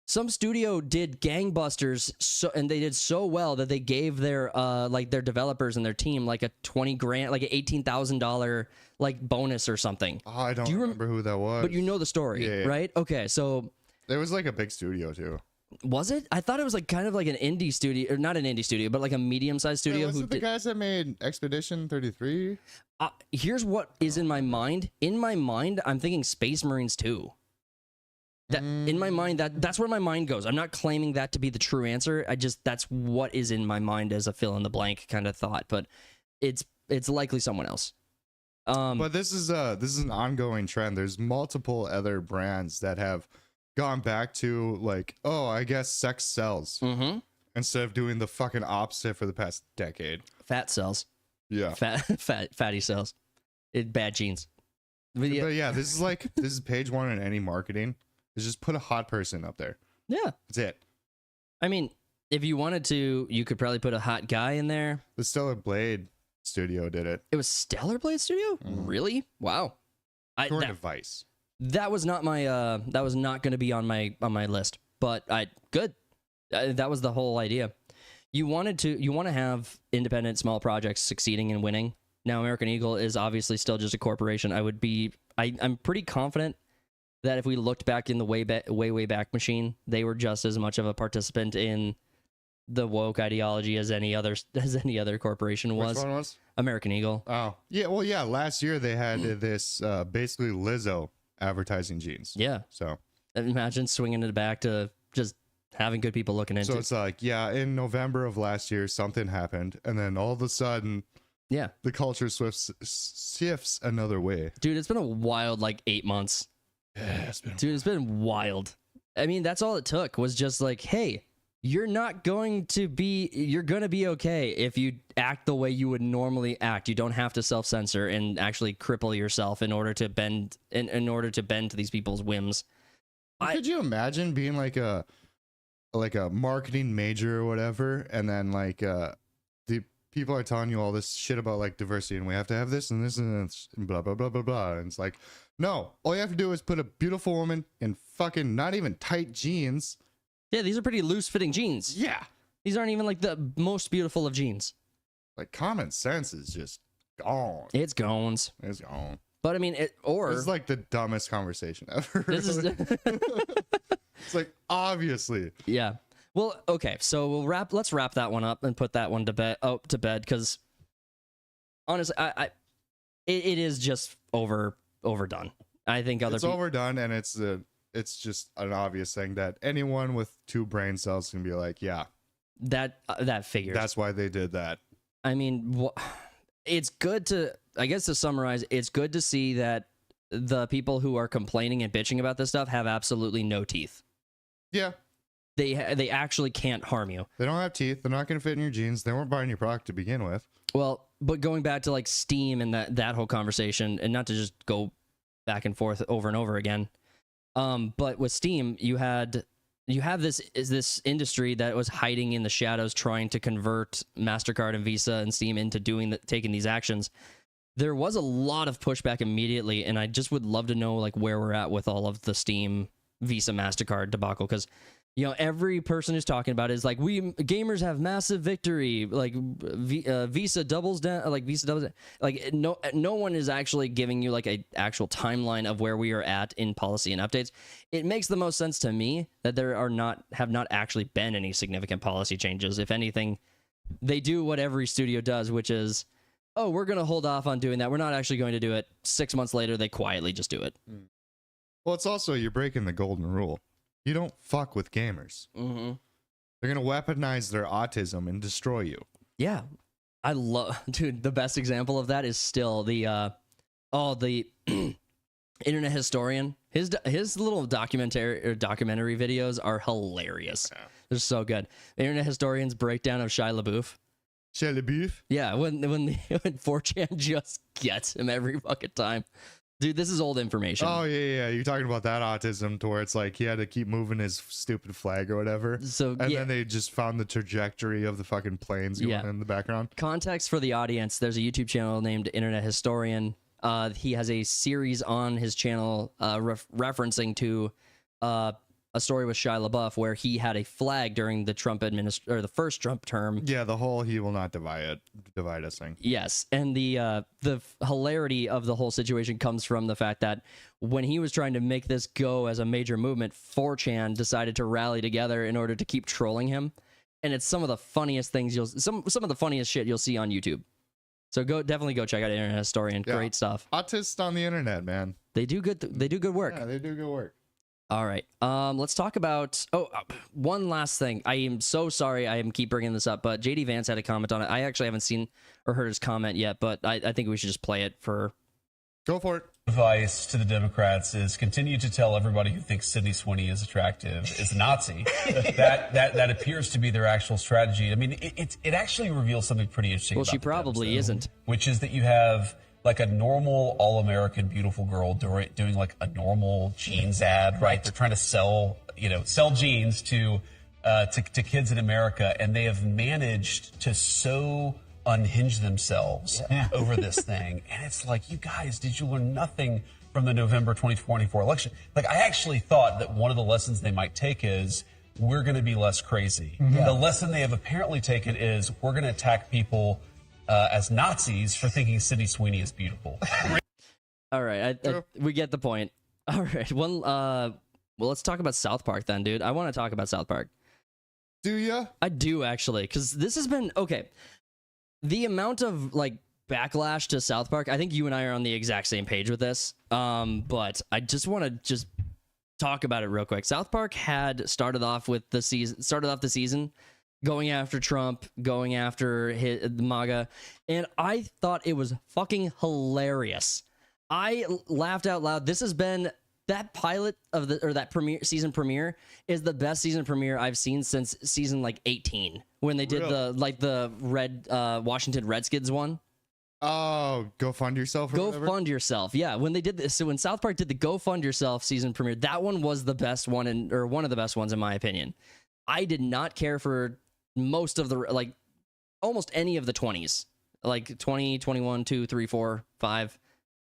some studio did gangbusters, and they did so well that they gave their their developers and their team like a 20 grand, like an $18,000 like bonus or something. Oh, I don't remember who that was. But you know the story, Yeah. right? Okay, so It was like a big studio too. was it? I thought it was like kind of like an indie studio, or not an indie studio, but like a medium-sized studio. Was who it the did, guys that made Expedition 33? here's what is in my mind. In my mind, I'm thinking Space Marines 2. That in my mind, that's where my mind goes. I'm not claiming that to be the true answer. That's what is in my mind as a fill in the blank kind of thought, but it's likely someone else. But this is an ongoing trend. There's multiple other brands that have gone back to like, oh, I guess sex sells, instead of doing the fucking opposite for the past decade. Fat cells. Yeah. Fatty cells. Bad genes. But yeah, this is page one in any marketing. Is just put a hot person up there. Yeah. That's it. I mean, if you wanted to, you could probably put a hot guy in there. The Stellar Blade studio did it. It was Stellar Blade Studio? Really? Wow. According to Vice. That was not my that was not going to be on my list. But good. That was the whole idea. You want to have independent small projects succeeding and winning. Now American Eagle is obviously still just a corporation. I'm pretty confident that if we looked back in the way back machine, they were just as much of a participant in the woke ideology as any other corporation was. Which one was? American Eagle. Oh, yeah. Well, yeah. Last year they had this basically Lizzo advertising jeans. Yeah. So imagine swinging it back to just having good people looking into. So it's like, yeah, in November of last year, something happened, and then all of a sudden, yeah, the culture shifts another way. Dude, it's been a wild 8 months. Yeah, it's been wild. I mean, that's all it took was just like, hey, you're going to be okay if you act the way you would normally act. You don't have to self-censor and actually cripple yourself in order to bend to these people's whims. Could you imagine being like a marketing major or whatever, and then the people are telling you all this shit about diversity, and we have to have this and this and blah blah blah blah blah, and it's like, no, all you have to do is put a beautiful woman in fucking not even tight jeans. Yeah, these are pretty loose-fitting jeans. Yeah. These aren't even the most beautiful of jeans. Common sense is just gone. It's gone. It's gone. But I mean, this is the dumbest conversation ever. It's obviously. Yeah. Well, okay, so let's wrap that one up and put that one to bed because honestly, it is just overdone. I think it's overdone, and it's just an obvious thing that anyone with 2 brain cells can be like, yeah, that figures. That's why they did that. I mean, it's good to summarize, it's good to see that the people who are complaining and bitching about this stuff have absolutely no teeth. Yeah. They actually can't harm you. They don't have teeth. They're not going to fit in your jeans. They weren't buying your product to begin with. Well, but going back to Steam and that whole conversation, and not to just go back and forth over and over again, but with Steam, you have this industry that was hiding in the shadows, trying to convert MasterCard and Visa and Steam into taking these actions. There was a lot of pushback immediately, and I just would love to know where we're at with all of the Steam, Visa, MasterCard debacle, because every person who's talking about it is we gamers have massive victory, Visa doubles down, Visa doubles down. No one is actually giving you a actual timeline of where we are at in policy and updates. It makes the most sense to me that there have not actually been any significant policy changes. If anything, they do what every studio does, which is, oh, we're going to hold off on doing that. We're not actually going to do it. 6 months later, they quietly just do it. Well, it's also, you're breaking the golden rule. You don't fuck with gamers. Mm-hmm. They're going to weaponize their autism and destroy you. Yeah. I love, dude, the best example of that is still the internet historian. His little documentary videos are hilarious. Yeah. They're so good. The internet historian's breakdown of Shia LaBeouf. Shia LaBeouf? Yeah, when 4chan just gets him every fucking time. Dude, this is old information. Oh yeah. You're talking about that autism to where it's like he had to keep moving his stupid flag or whatever. So And yeah. then they just found the trajectory of the fucking planes going in the background. Context for the audience, there's a YouTube channel named Internet Historian. He has a series on his channel referencing to a story with Shia LaBeouf where he had a flag during the the first Trump term. Yeah, the whole "he will not divide us" thing. Yes, and the hilarity of the whole situation comes from the fact that when he was trying to make this go as a major movement, 4chan decided to rally together in order to keep trolling him, and it's some of the funniest things some of the funniest shit you'll see on YouTube. So definitely go check out Internet Historian. Yeah. Great stuff. Autists on the internet, man. They do good work. Yeah, they do good work. All right. Let's talk about one last thing. I am so sorry I keep bringing this up, but JD Vance had a comment on it. I actually haven't seen or heard his comment yet, but I think we should just play it for. Go for it. Advice to the Democrats is continue to tell everybody who thinks Sydney Sweeney is attractive is a Nazi. that appears to be their actual strategy. I mean, it actually reveals something pretty interesting. Well, about she the probably Dems, though, isn't. which is that you have like a normal all-American beautiful girl doing like a normal jeans ad, right? They're trying to sell jeans to kids in America, and they have managed to so unhinge themselves over this thing. And it's like, you guys, did you learn nothing from the November 2024 election? Like, I actually thought that one of the lessons they might take is we're going to be less crazy. The lesson they have apparently taken is we're going to attack people as Nazis for thinking Sydney Sweeney is beautiful. All right, we get the point. All right, well, let's talk about South Park then, dude. I want to talk about South Park. Do ya? I do actually, because this has been okay. The amount of like backlash to South Park, I think you and I are on the exact same page with this. But I just want to talk about it real quick. South Park had started off the season going after Trump, going after the MAGA, and I thought it was fucking hilarious. I laughed out loud. This has been that pilot of that season premiere is the best season premiere I've seen since season like 18 when they did the red Washington Redskins one. Oh, go fund yourself. Go fund yourself. Yeah, when they did this, so when South Park did the Go Fund Yourself season premiere, that one was the best one, or one of the best ones in my opinion. I did not care for most of the almost any of the 20s, like 20, 21, 2, 3, 4, 5.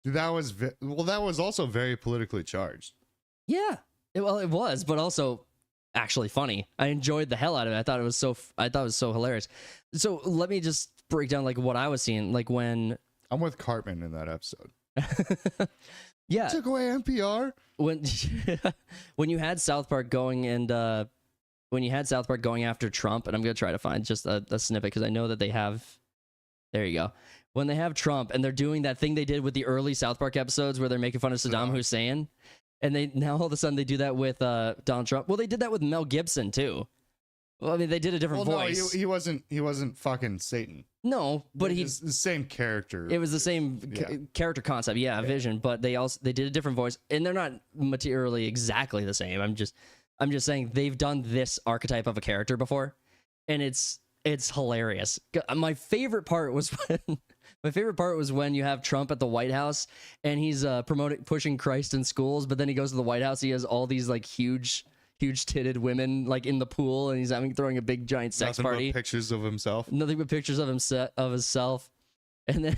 That was also very politically charged. Yeah, it was, but also actually funny. I enjoyed the hell out of it. I thought it was so hilarious. So let me just break down like what I was seeing, like when I'm with Cartman in that episode. Yeah, took away NPR when you had South Park going after Trump, and I'm gonna try to find just a snippet because I know that they have. There you go. When they have Trump and they're doing that thing they did with the early South Park episodes where they're making fun of Saddam Hussein, and now all of a sudden they do that with Donald Trump. Well, they did that with Mel Gibson too. Well, I mean, they did a different voice. No, he wasn't fucking Satan. No, but he's the same character. It was the same character concept, vision. But they did a different voice, and they're not materially exactly the same. I'm just saying they've done this archetype of a character before, and it's hilarious. My favorite part was when you have Trump at the White House and he's pushing Christ in schools, but then he goes to the White House. He has all these like huge titted women like in the pool, and he's throwing a big giant sex party. Pictures of himself. Nothing but pictures of himself, and then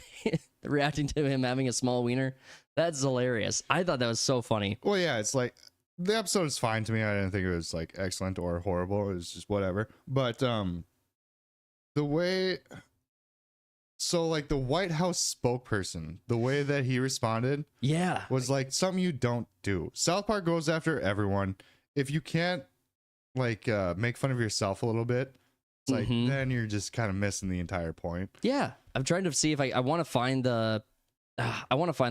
reacting to him having a small wiener. That's hilarious. I thought that was so funny. Well, yeah, it's like the episode is fine to me. I didn't think it was like excellent or horrible. It was just whatever. But the way, so like the White House spokesperson, the way that he responded, was like something you don't do. South Park goes after everyone. If you can't like make fun of yourself a little bit, it's like then you're just kind of missing the entire point. Yeah, I'm trying to see if I want to find the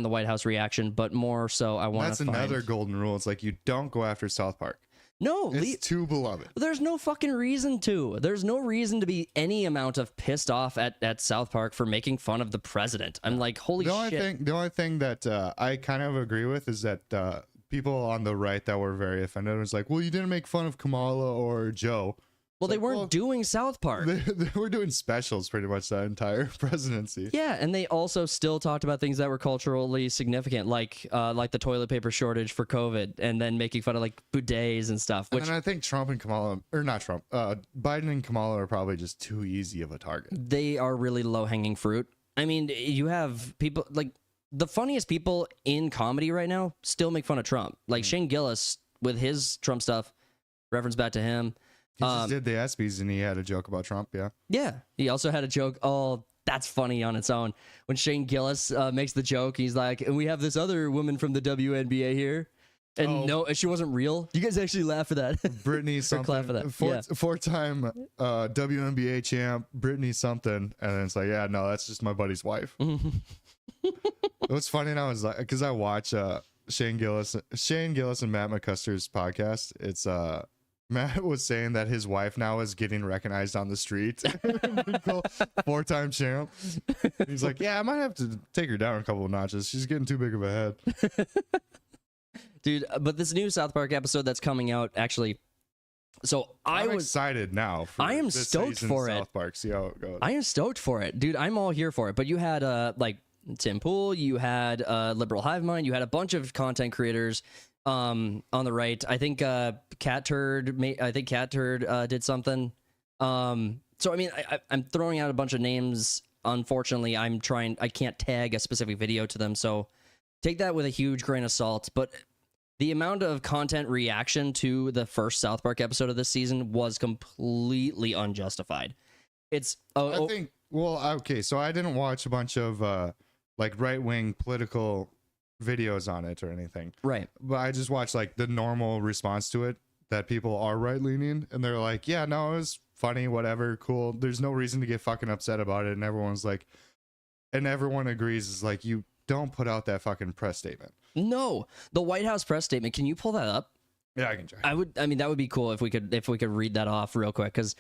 White House reaction, but more so I want to. That's another golden rule. It's like you don't go after South Park. No, it's too beloved. There's no fucking reason to. There's no reason to be any amount of pissed off at South Park for making fun of the president. I'm like, holy shit. The only thing that I kind of agree with is that people on the right that were very offended was like, well, you didn't make fun of Kamala or Joe. Well, they weren't doing South Park. They were doing specials pretty much that entire presidency. Yeah, and they also still talked about things that were culturally significant, like the toilet paper shortage for COVID, and then making fun of like bidets and stuff. Which And I think Trump and Kamala, or not Trump, Biden and Kamala are probably just too easy of a target. they are really low hanging fruit. I mean, you have people like the funniest people in comedy right now still make fun of Trump. Like Shane Gillis with his Trump stuff, reference back to him. He just did the ESPYs and he had a joke about Trump, yeah. Yeah, he also had a joke. Oh, that's funny on its own. When Shane Gillis makes the joke, he's like, and we have this other woman from the WNBA here. And no, she wasn't real. You guys actually laugh at that. Brittany Or something. clap for that. Yeah. Four-time WNBA champ, Brittany something. And then it's like, yeah, no, that's just my buddy's wife. What's funny now is like, because I watch Shane Gillis and Matt McCuster's podcast. It's Matt was saying that his wife now is getting recognized on the street. Four-time champ. He's like, yeah, I might have to take her down a couple of notches. She's getting too big of a head. Dude, but this new South Park episode that's coming out, actually, so I'm excited now. I am this stoked season's for it. South Park. See how it goes. I am stoked for it. Dude, I'm all here for it. But you had, like, Tim Pool, you had Liberal Hive Mind, you had a bunch of content creators on the right. I think Cat Turd did something. So I mean, I'm throwing out a bunch of names. Unfortunately, I can't tag a specific video to them, so take that with a huge grain of salt. But the amount of content reaction to the first South Park episode of this season was completely unjustified. It's I think, well, okay, so I didn't watch a bunch of like right-wing political videos on it or anything. Right. But I just watched like the normal response to it, that people are right-leaning and they're like, yeah, no, it was funny, whatever, cool. There's no reason to get fucking upset about it. And everyone's like, and everyone agrees, is like, you don't put out that fucking press statement. No, the White House press statement. Can you pull that up? Yeah, I can try. I mean, that would be cool if we could read that off real quick, because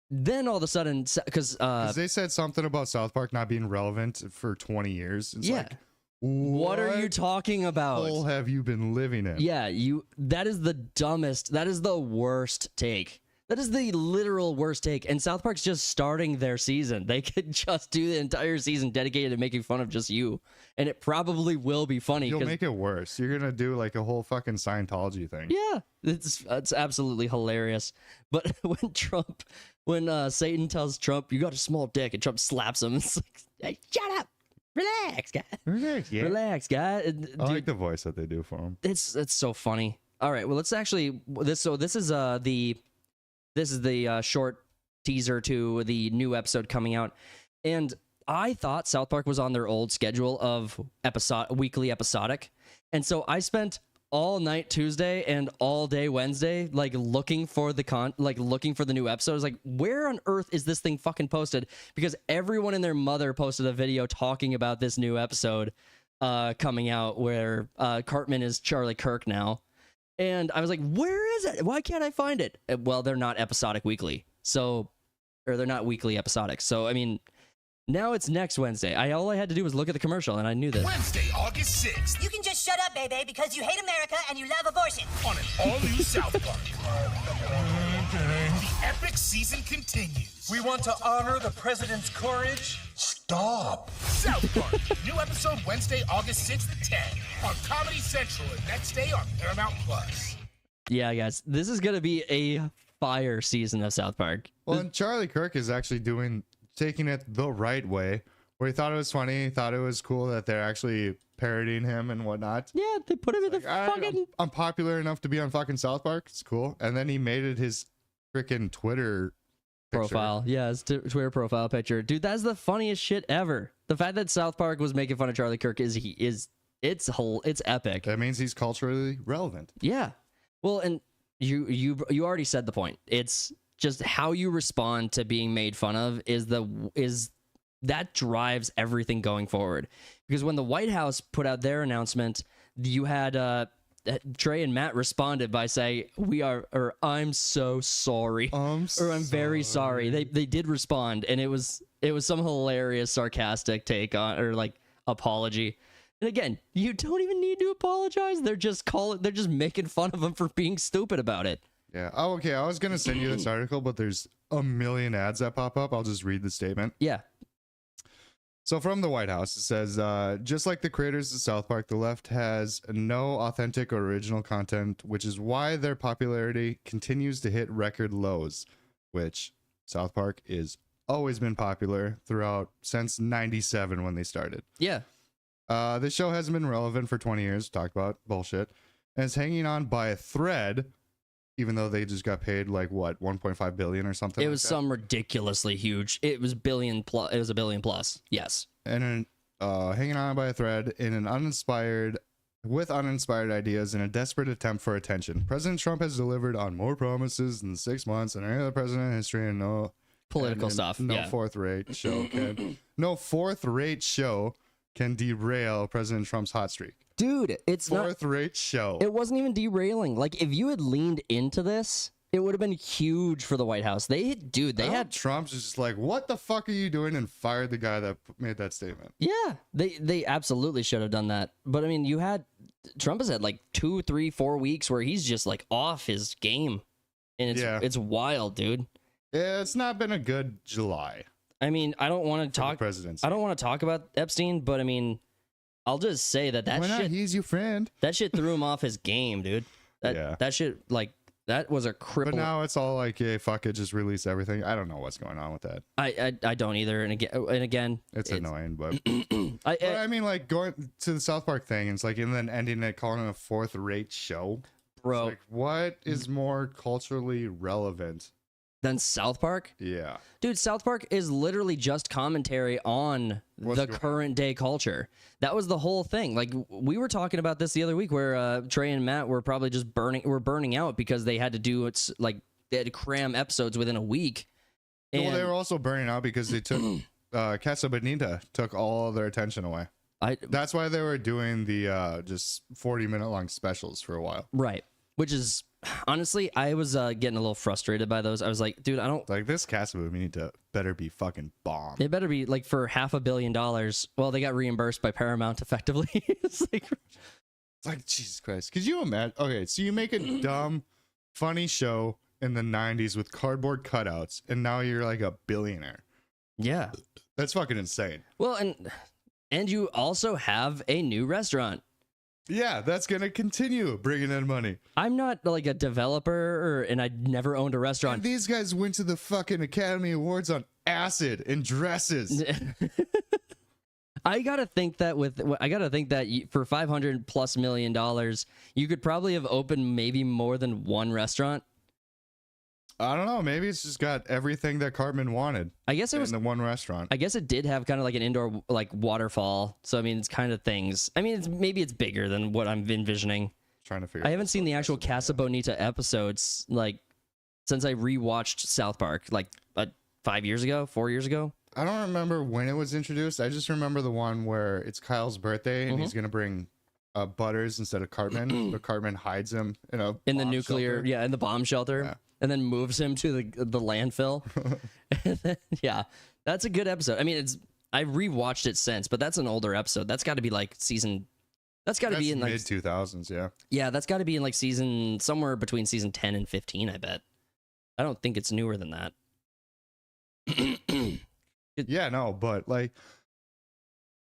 then all of a sudden, because they said something about South Park not being relevant for 20 years. It's yeah. like, What are you talking about? hole have you been living in? Yeah, that is the dumbest. That is the worst take. That is the literal worst take. And South Park's just starting their season. They could just do the entire season dedicated to making fun of just you. And it probably will be funny. You'll make it worse. You're going to do like a whole fucking Scientology thing. Yeah, it's absolutely hilarious. But when Satan tells Trump, you got a small dick, and Trump slaps him, it's like, hey, shut up. Relax, guy. Relax, yeah. Relax, guy. I like the voice that they do for him. It's so funny. All right, well, let's actually this is the short teaser to the new episode coming out, and I thought South Park was on their old schedule of weekly episodic, and so I spent all night Tuesday and all day Wednesday like looking for the new episode. I was like, where on earth is this thing fucking posted? Because everyone and their mother posted a video talking about this new episode coming out where Cartman is Charlie Kirk now. And I was like, where is it? Why can't I find it? Well, they're not episodic weekly. So, or they're not weekly episodic. So, I mean, now it's next Wednesday. All I had to do was look at the commercial, and I knew this. Wednesday, August 6th. You can just shut up, baby, because you hate America and you love abortion. On an all-new South Park. The epic season continues. We want to honor the president's courage. Stop. South Park. New episode Wednesday, August 6th at 10 on Comedy Central and next day on Paramount Plus. Yeah, guys, this is going to be a fire season of South Park. Well, and Charlie Kirk is actually taking it the right way, where he thought it was funny, thought it was cool that they're actually parodying him and whatnot. Yeah, they put him in the fucking... I'm popular enough to be on fucking South Park. It's cool. And then he made it his freaking Twitter profile. Yeah, his Twitter profile picture. Dude, that's the funniest shit ever. The fact that South Park was making fun of Charlie Kirk it's epic. That means he's culturally relevant. Yeah. Well, and you already said the point. It's just how you respond to being made fun of is that drives everything going forward. Because when the White House put out their announcement, you had Trey and Matt responded by saying, I'm so sorry. I'm very sorry. They did respond, and it was some hilarious sarcastic take on, or like apology. And again, you don't even need to apologize. They're just making fun of him for being stupid about it. Yeah. Oh, okay. I was gonna send you this article, but there's a million ads that pop up. I'll just read the statement. Yeah. So from the White House, it says, just like the creators of South Park, the left has no authentic or original content, which is why their popularity continues to hit record lows, which South Park is always been popular throughout since 97 when they started. Yeah. The show hasn't been relevant for 20 years. Talked about bullshit. And it's hanging on by a thread, even though they just got paid like what, 1.5 billion or something. It was some ridiculously huge. It was billion plus. It was $1 billion plus. Yes. And hanging on by a thread with uninspired ideas in a desperate attempt for attention. President Trump has delivered on more promises in 6 months than any other president in history, and no Political stuff. No Yeah. fourth-rate show can derail President Trump's hot streak. Dude, it's not. Fourth-rate show. It wasn't even derailing. Like, if you had leaned into this, it would have been huge for the White House. They had Trump's just like, what the fuck are you doing, and fired the guy that made that statement. Yeah, they absolutely should have done that. But I mean, Trump has had like 2, 3, 4 weeks where he's just like off his game, and it's wild, dude. Yeah, it's not been a good July. I mean, I don't want to talk. Presidency. I don't want to talk about Epstein, but I mean, I'll just say that Why not? shit. He's your friend. That shit threw him off his game, dude. That shit, like, that was a cripple. But now it's all like, yeah, fuck it, just release everything. I don't know what's going on with that. I don't either. And again, it's annoying, but but I mean, like going to the South Park thing, it's like, and then ending it calling it a fourth-rate show, bro. It's like, what is more culturally relevant than South Park? Yeah, dude, South Park is literally just commentary on the current day culture. That was the whole thing. Like, we were talking about this the other week, where Trey and Matt were probably just burning out because they had to do they had to cram episodes within a week. And well, they were also burning out because they took Casa Bonita took all their attention away. That's why they were doing the just 40-minute long specials for a while. Right. Which is, honestly, I was getting a little frustrated by those. I was like, dude, I don't... Like, this Casa Bonita better be fucking bomb. It better be, like, for $500 million. Well, they got reimbursed by Paramount, effectively. It's like, Jesus Christ. Could you imagine? Okay, so you make a dumb, funny show in the 90s with cardboard cutouts, and now you're like a billionaire. Yeah. That's fucking insane. Well, and you also have a new restaurant. Yeah, that's going to continue bringing in money. I'm not like a developer, and I never owned a restaurant. And these guys went to the fucking Academy Awards on acid and dresses. I gotta think that for $500+ million, you could probably have opened maybe more than one restaurant. I don't know. Maybe it's just got everything that Cartman wanted. I guess it was in the one restaurant. I guess it did have kind of like an indoor like waterfall. So I mean, it's kind of things. I mean, maybe it's bigger than what I'm envisioning. Trying to figure. I haven't seen the actual Casa Bonita episodes like since I rewatched South Park like 4 years ago. I don't remember when it was introduced. I just remember the one where it's Kyle's birthday and he's gonna bring Butters instead of Cartman. But Cartman hides him in the nuclear shelter. In the bomb shelter. Yeah. And then moves him to the landfill. And then, yeah, that's a good episode. I mean, I rewatched it since, but that's an older episode. That's got to be like season. That's got to be in like mid-2000s. Yeah. Yeah, that's got to be in like season somewhere between season 10 and 15. I bet. I don't think it's newer than that. Yeah, no, but like,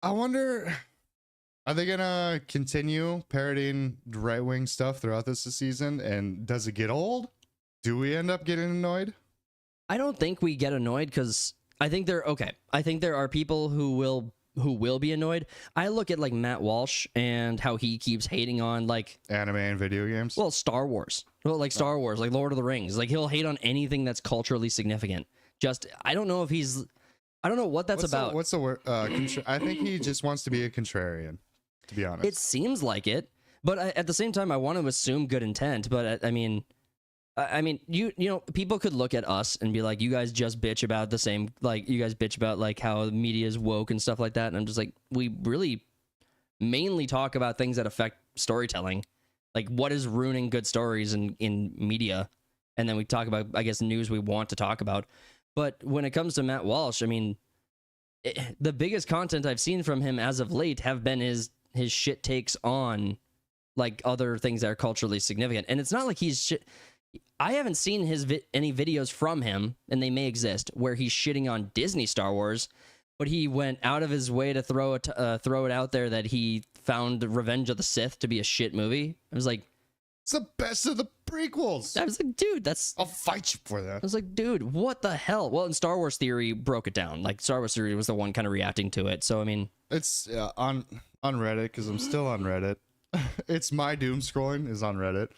I wonder. Are they gonna continue parodying right-wing stuff throughout this season? And does it get old? Do we end up getting annoyed? I don't think we get annoyed because I think I think there are people who will be annoyed. I look at like Matt Walsh and how he keeps hating on like anime and video games. Well, Star Wars. Well, like Star Wars, like Lord of the Rings. Like he'll hate on anything that's culturally significant. Just I don't know what that's about. What's the word? I think he just wants to be a contrarian. To be honest, it seems like it. But at the same time, I want to assume good intent. But I mean, you know, people could look at us and be like, you guys just bitch about the same, like, you guys bitch about, like, how the media is woke and stuff like that. And I'm just like, we really mainly talk about things that affect storytelling. Like, what is ruining good stories in media? And then we talk about, I guess, news we want to talk about. But when it comes to Matt Walsh, I mean, the biggest content I've seen from him as of late have been his shit takes on, like, other things that are culturally significant. And it's not like he's shit. I haven't seen his any videos from him, and they may exist, where he's shitting on Disney Star Wars, but he went out of his way to throw it out there that he found Revenge of the Sith to be a shit movie. I was like, It's the best of the prequels. I was like, dude, that's. I'll fight you for that. I was like, dude, what the hell? Well, and Star Wars Theory broke it down. Like, Star Wars Theory was the one kind of reacting to it. So, I mean, It's on Reddit, because I'm still on Reddit. It's my doom scrolling is on Reddit,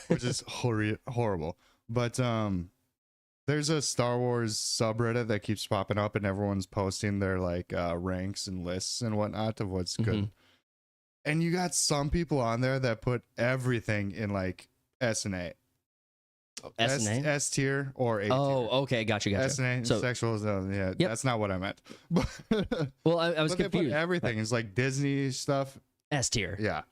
which is horrible. But there's a Star Wars subreddit that keeps popping up, and everyone's posting their like ranks and lists and whatnot of what's good. And you got some people on there that put everything in like S and A. S and A? S tier or A tier. Oh, okay, gotcha. S and A, So- sexual zone. Yeah, Yep. that's not what I meant. Well, I was But they put confused. everything. It's like Disney stuff. S tier. Yeah.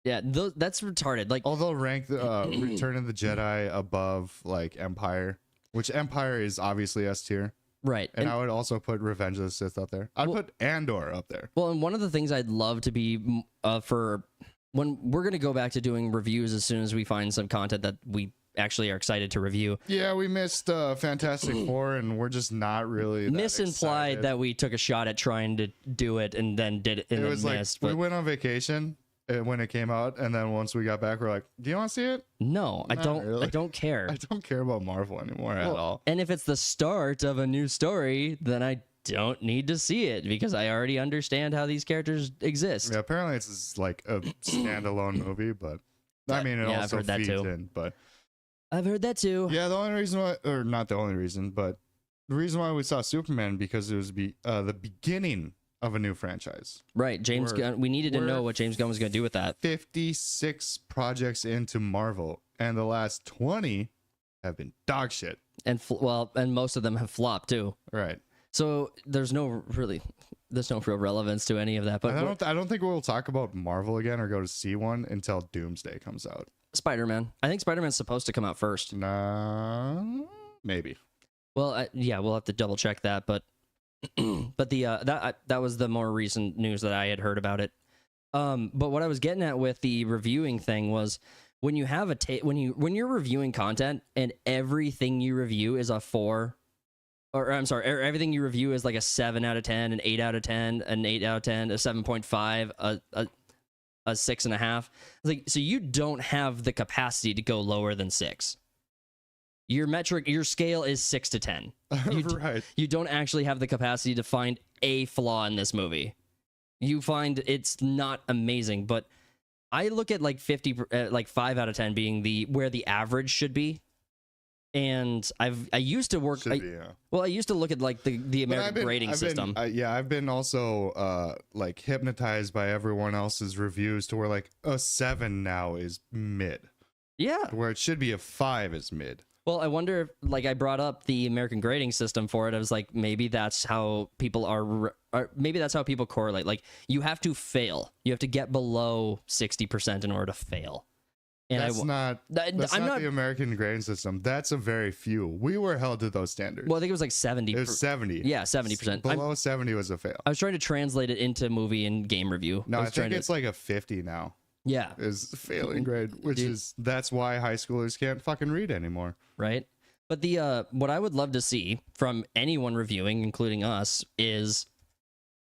Yeah, that's retarded. Like, Although rank the Return of the Jedi above like Empire, which Empire is obviously S tier, right. and I would also put Revenge of the Sith up there. I'd put Andor up there. Well, and one of the things I'd love to be for when we're going to go back to doing reviews as soon as we find some content that we actually are excited to review. Yeah, we missed Fantastic Four, and we're just not really that Misimplied excited. that we took a shot at trying to do it and then did it and It then was missed. like we But went on vacation when it came out, and then once we got back, we're like, "Do you want to see it?" no, I Not don't. really. I don't care. I don't care about Marvel anymore at all. And if it's the start of a new story, then I don't need to see it because I already understand how these characters exist. Yeah, apparently it's just like a standalone movie, but I mean, it Yeah, I've also heard that feeds too. in. But I've heard that too. yeah, the only reason why, or not the only reason, but the reason why we saw Superman because it was the beginning of a new franchise. Right, James We're- Gunn. We needed to we're know what James Gunn was going to do with that. 56 projects into Marvel, and the last 20 have been dog shit. And and most of them have flopped too. Right. So there's no real relevance to any of that. But I don't think we'll talk about Marvel again or go to see one until Doomsday comes out. Spider-Man. I think Spider-Man's supposed to come out first. Nah, maybe. Well, yeah, we'll have to double check that. But but that was the more recent news that I had heard about it. But what I was getting at with the reviewing thing was when you have when you're reviewing content and everything you review is a 4. Or I'm sorry, everything you review is like a 7 out of 10, an 8 out of 10, an 8 out of 10, a 7.5, a 6.5. Like, so you don't have the capacity to go lower than 6. Your scale is 6 to 10. Right. You don't actually have the capacity to find a flaw in this movie. You find it's not amazing, but I look at like 5 out of 10 being where the average should be. And I used to work. Well, I used to look at like the American grading system. I've been also like hypnotized by everyone else's reviews to where like a 7 now is mid. Yeah. Where it should be a 5 is mid. Well, I wonder if, like, I brought up the American grading system for it. I was like, maybe that's how people maybe that's how people correlate. Like, you have to fail. You have to get below 60% in order to fail. And That's not the American grading system. That's a very few. We were held to those standards. Well, I think it was like 70. It was 70. Yeah, 70%. Below 70 was a fail. I was trying to translate it into movie and game review. No, I think it's like a 50 now. Yeah. Is failing grade, which that's why high schoolers can't fucking read anymore. Right. But what I would love to see from anyone reviewing, including us, is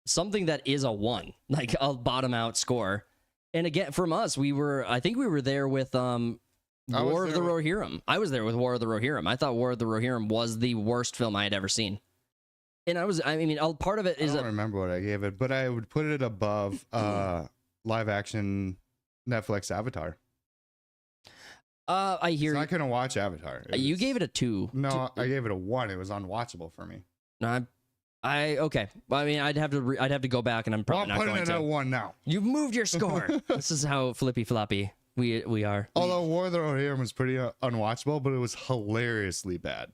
something that is a 1, like a bottom out score. And again, from us, I think we were there with War of the Rohirrim. I was there with War of the Rohirrim. I thought War of the Rohirrim was the worst film I had ever seen. And part of it is I don't remember what I gave it, but I would put it above live action Netflix Avatar. I hear I couldn't watch Avatar. You gave it a 2. No, I gave it a 1. It was unwatchable for me. No, okay. Well, I mean, I'd have to go back, and I'm probably not going to. I'm putting it at 1 now. You've moved your score. This is how flippy floppy we are. Although War of the Rohirrim was pretty unwatchable, but it was hilariously bad.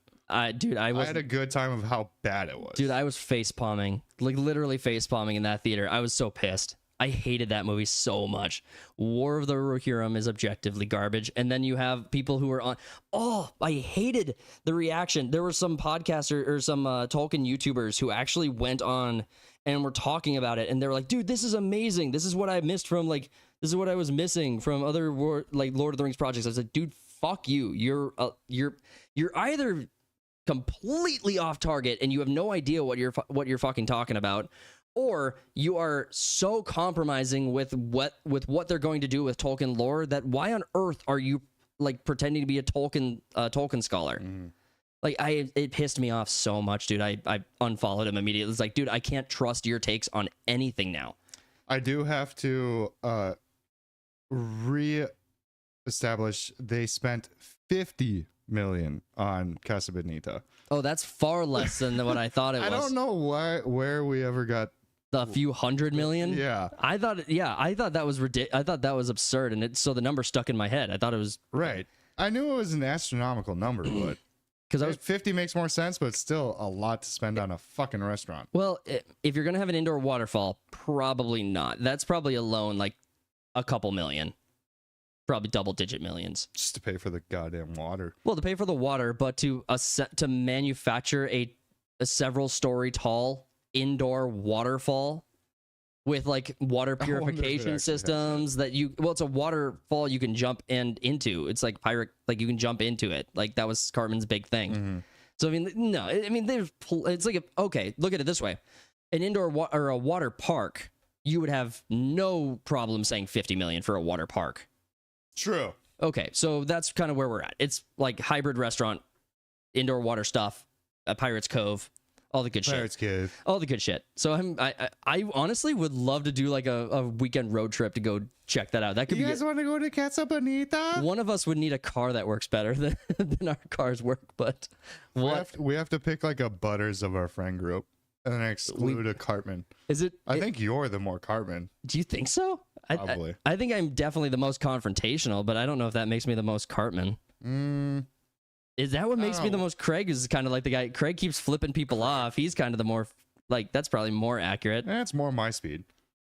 Dude, I had a good time of how bad it was. Dude, I was face palming, like literally face palming in that theater. I was so pissed. I hated that movie so much. War of the Rohirrim is objectively garbage. And then you have people who are on... Oh, I hated the reaction. There were some podcasters or some Tolkien YouTubers who actually went on and were talking about it. And they were like, dude, this is amazing. This is what I missed from, like... This is what I was missing from other, Lord of the Rings projects. I was like, dude, fuck you. You're either completely off target and you have no idea what you're fucking talking about, or you are so compromising with what they're going to do with Tolkien lore that why on earth are you like pretending to be a Tolkien scholar? Like it pissed me off so much, dude. I unfollowed him immediately. It's like, dude, I can't trust your takes on anything now. I do have to re-establish they spent 50 million on Casa Bonita. Oh, that's far less than what I thought it was. I don't know where we ever got the few $100 million. Yeah, I thought that was ridiculous. I thought that was absurd, and so the number stuck in my head. I thought it was right. I knew it was an astronomical number, but because 50 makes more sense, but it's still a lot to spend on a fucking restaurant. Well, if you're gonna have an indoor waterfall, probably not. That's probably alone like a couple million. Probably double-digit millions. Just to pay for the goddamn water. Well, to pay for the water, but to manufacture a several-story tall indoor waterfall with like water purification systems that it's a waterfall you can jump into. It's like pirate, like you can jump into it. Like that was Cartman's big thing. So I mean, no, I mean it's like okay, look at it this way: an indoor or a water park, you would have no problem saying 50 million for a water park. True. Okay, so that's kind of where we're at. It's like hybrid restaurant, indoor water stuff, a Pirates Cove, all the good shit. Pirates Cove. All the good shit. So I honestly would love to do like a weekend road trip to go check that out. That could You be. guys want to go to Casa Bonita? One of us would need a car that works better than our cars work, but what? We have to pick like a Butters of our friend group and then exclude a Cartman. Is it? I think you're the more Cartman. Do you think so? Probably. I think I'm definitely the most confrontational, but I don't know if that makes me the most Cartman. Is that what makes me the most? Craig is kind of like the guy. Craig keeps flipping people off. He's kind of the more like that's probably more accurate. It's more my speed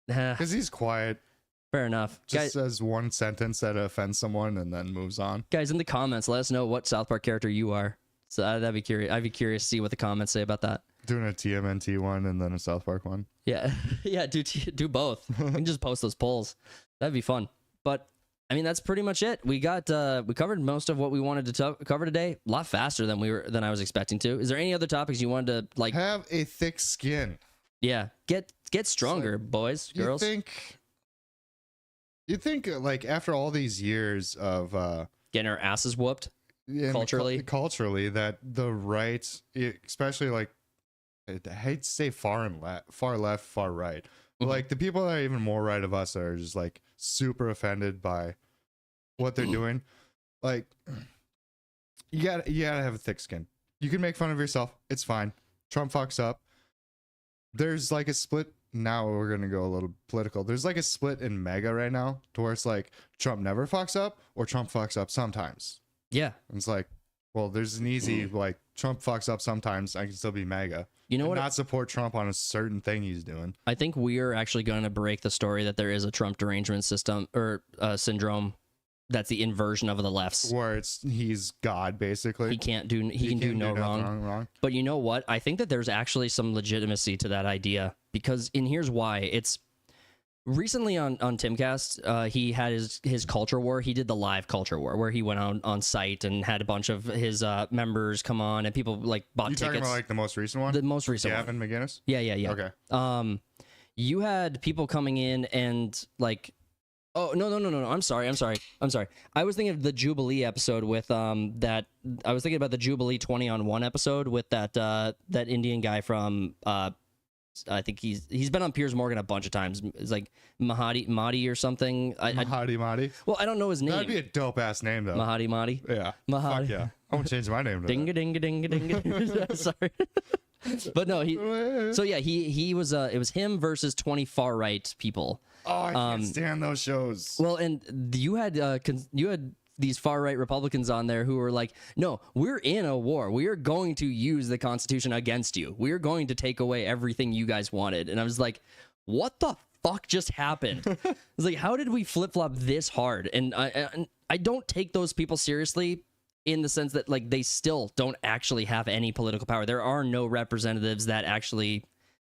because he's quiet. Fair enough. Just says one sentence that offends someone and then moves on. Guys, in the comments, let us know what South Park character you are. So that'd be curious. I'd be curious to see what the comments say about that. Doing a TMNT one and then a South Park one. Yeah, yeah. Do both. We can just post those polls. That'd be fun. But I mean, that's pretty much it. We covered most of what we wanted to cover today. A lot faster than I was expecting to. Is there any other topics you wanted to like? Have a thick skin. Yeah, get stronger, boys, girls. You think like after all these years of getting our asses whooped culturally, that the right, especially like I hate to say far left, far right. Like the people that are even more right of us are just like super offended by what they're doing. Like you gotta have a thick skin. You can make fun of yourself. It's fine. Trump fucks up. There's like a split. Now we're gonna go a little political. There's like a split in MAGA right now to where it's like Trump never fucks up or Trump fucks up sometimes. Yeah. And it's like, well, there's an easy like Trump fucks up sometimes. I can still be MAGA. You know what? Not support Trump on a certain thing he's doing. I think we are actually going to break the story that there is a Trump derangement system or syndrome. That's the inversion of the left's, where he's God basically. He can do no wrong. But you know what? I think that there's actually some legitimacy to that idea because, and here's why. It's recently on Timcast, he had his culture war. He did the live culture war where he went on site and had a bunch of his members come on and people like bought tickets. Talking about like the most recent one? The most recent Gavin one. McGinnis? Yeah. Okay. You had people coming in and like, oh no! I'm sorry. I was thinking of the Jubilee episode with that. I was thinking about the Jubilee 20 on 1 episode with that Indian guy from I think he's been on Piers Morgan a bunch of times. It's like Mahdi or something. Mahdi. Well, I don't know his name. That'd be a dope ass name though. Mahdi. Yeah. Mahdi. Fuck yeah. I won't change my name to ding ding ding ding. Sorry. But no, he was it was him versus 20 far right people. Oh, I can't stand those shows. Well, and you had these far right Republicans on there who were like, "No, we're in a war. We are going to use the Constitution against you. We are going to take away everything you guys wanted." And I was like, "What the fuck just happened?" I was like, "How did we flip flop this hard?" And I don't take those people seriously in the sense that like they still don't actually have any political power. There are no representatives that actually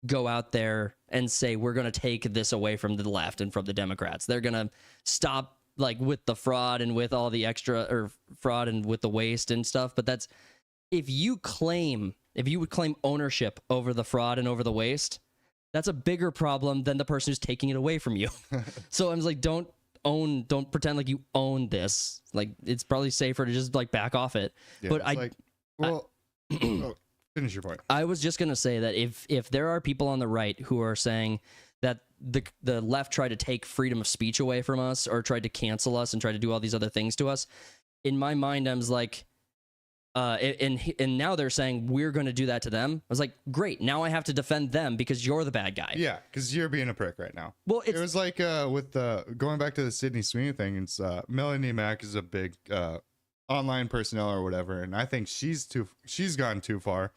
go out there and say we're going to take this away from the left and from the Democrats. They're going to stop like with the fraud and with all the extra or fraud and with the waste and stuff. But that's if you would claim ownership over the fraud and over the waste, that's a bigger problem than the person who's taking it away from you. So I'm like, don't pretend like you own this. Like, it's probably safer to just like back off it. Yeah, but finish your point. I was just gonna say that if there are people on the right who are saying that the left tried to take freedom of speech away from us or tried to cancel us and tried to do all these other things to us, in my mind, I was like, and now they're saying we're going to do that to them. I was like, great. Now I have to defend them because you're the bad guy. Yeah, because you're being a prick right now. Well, it was like with the going back to the Sydney Sweeney thing. It's Melanie Mack is a big online personnel or whatever, and I think she's gone too far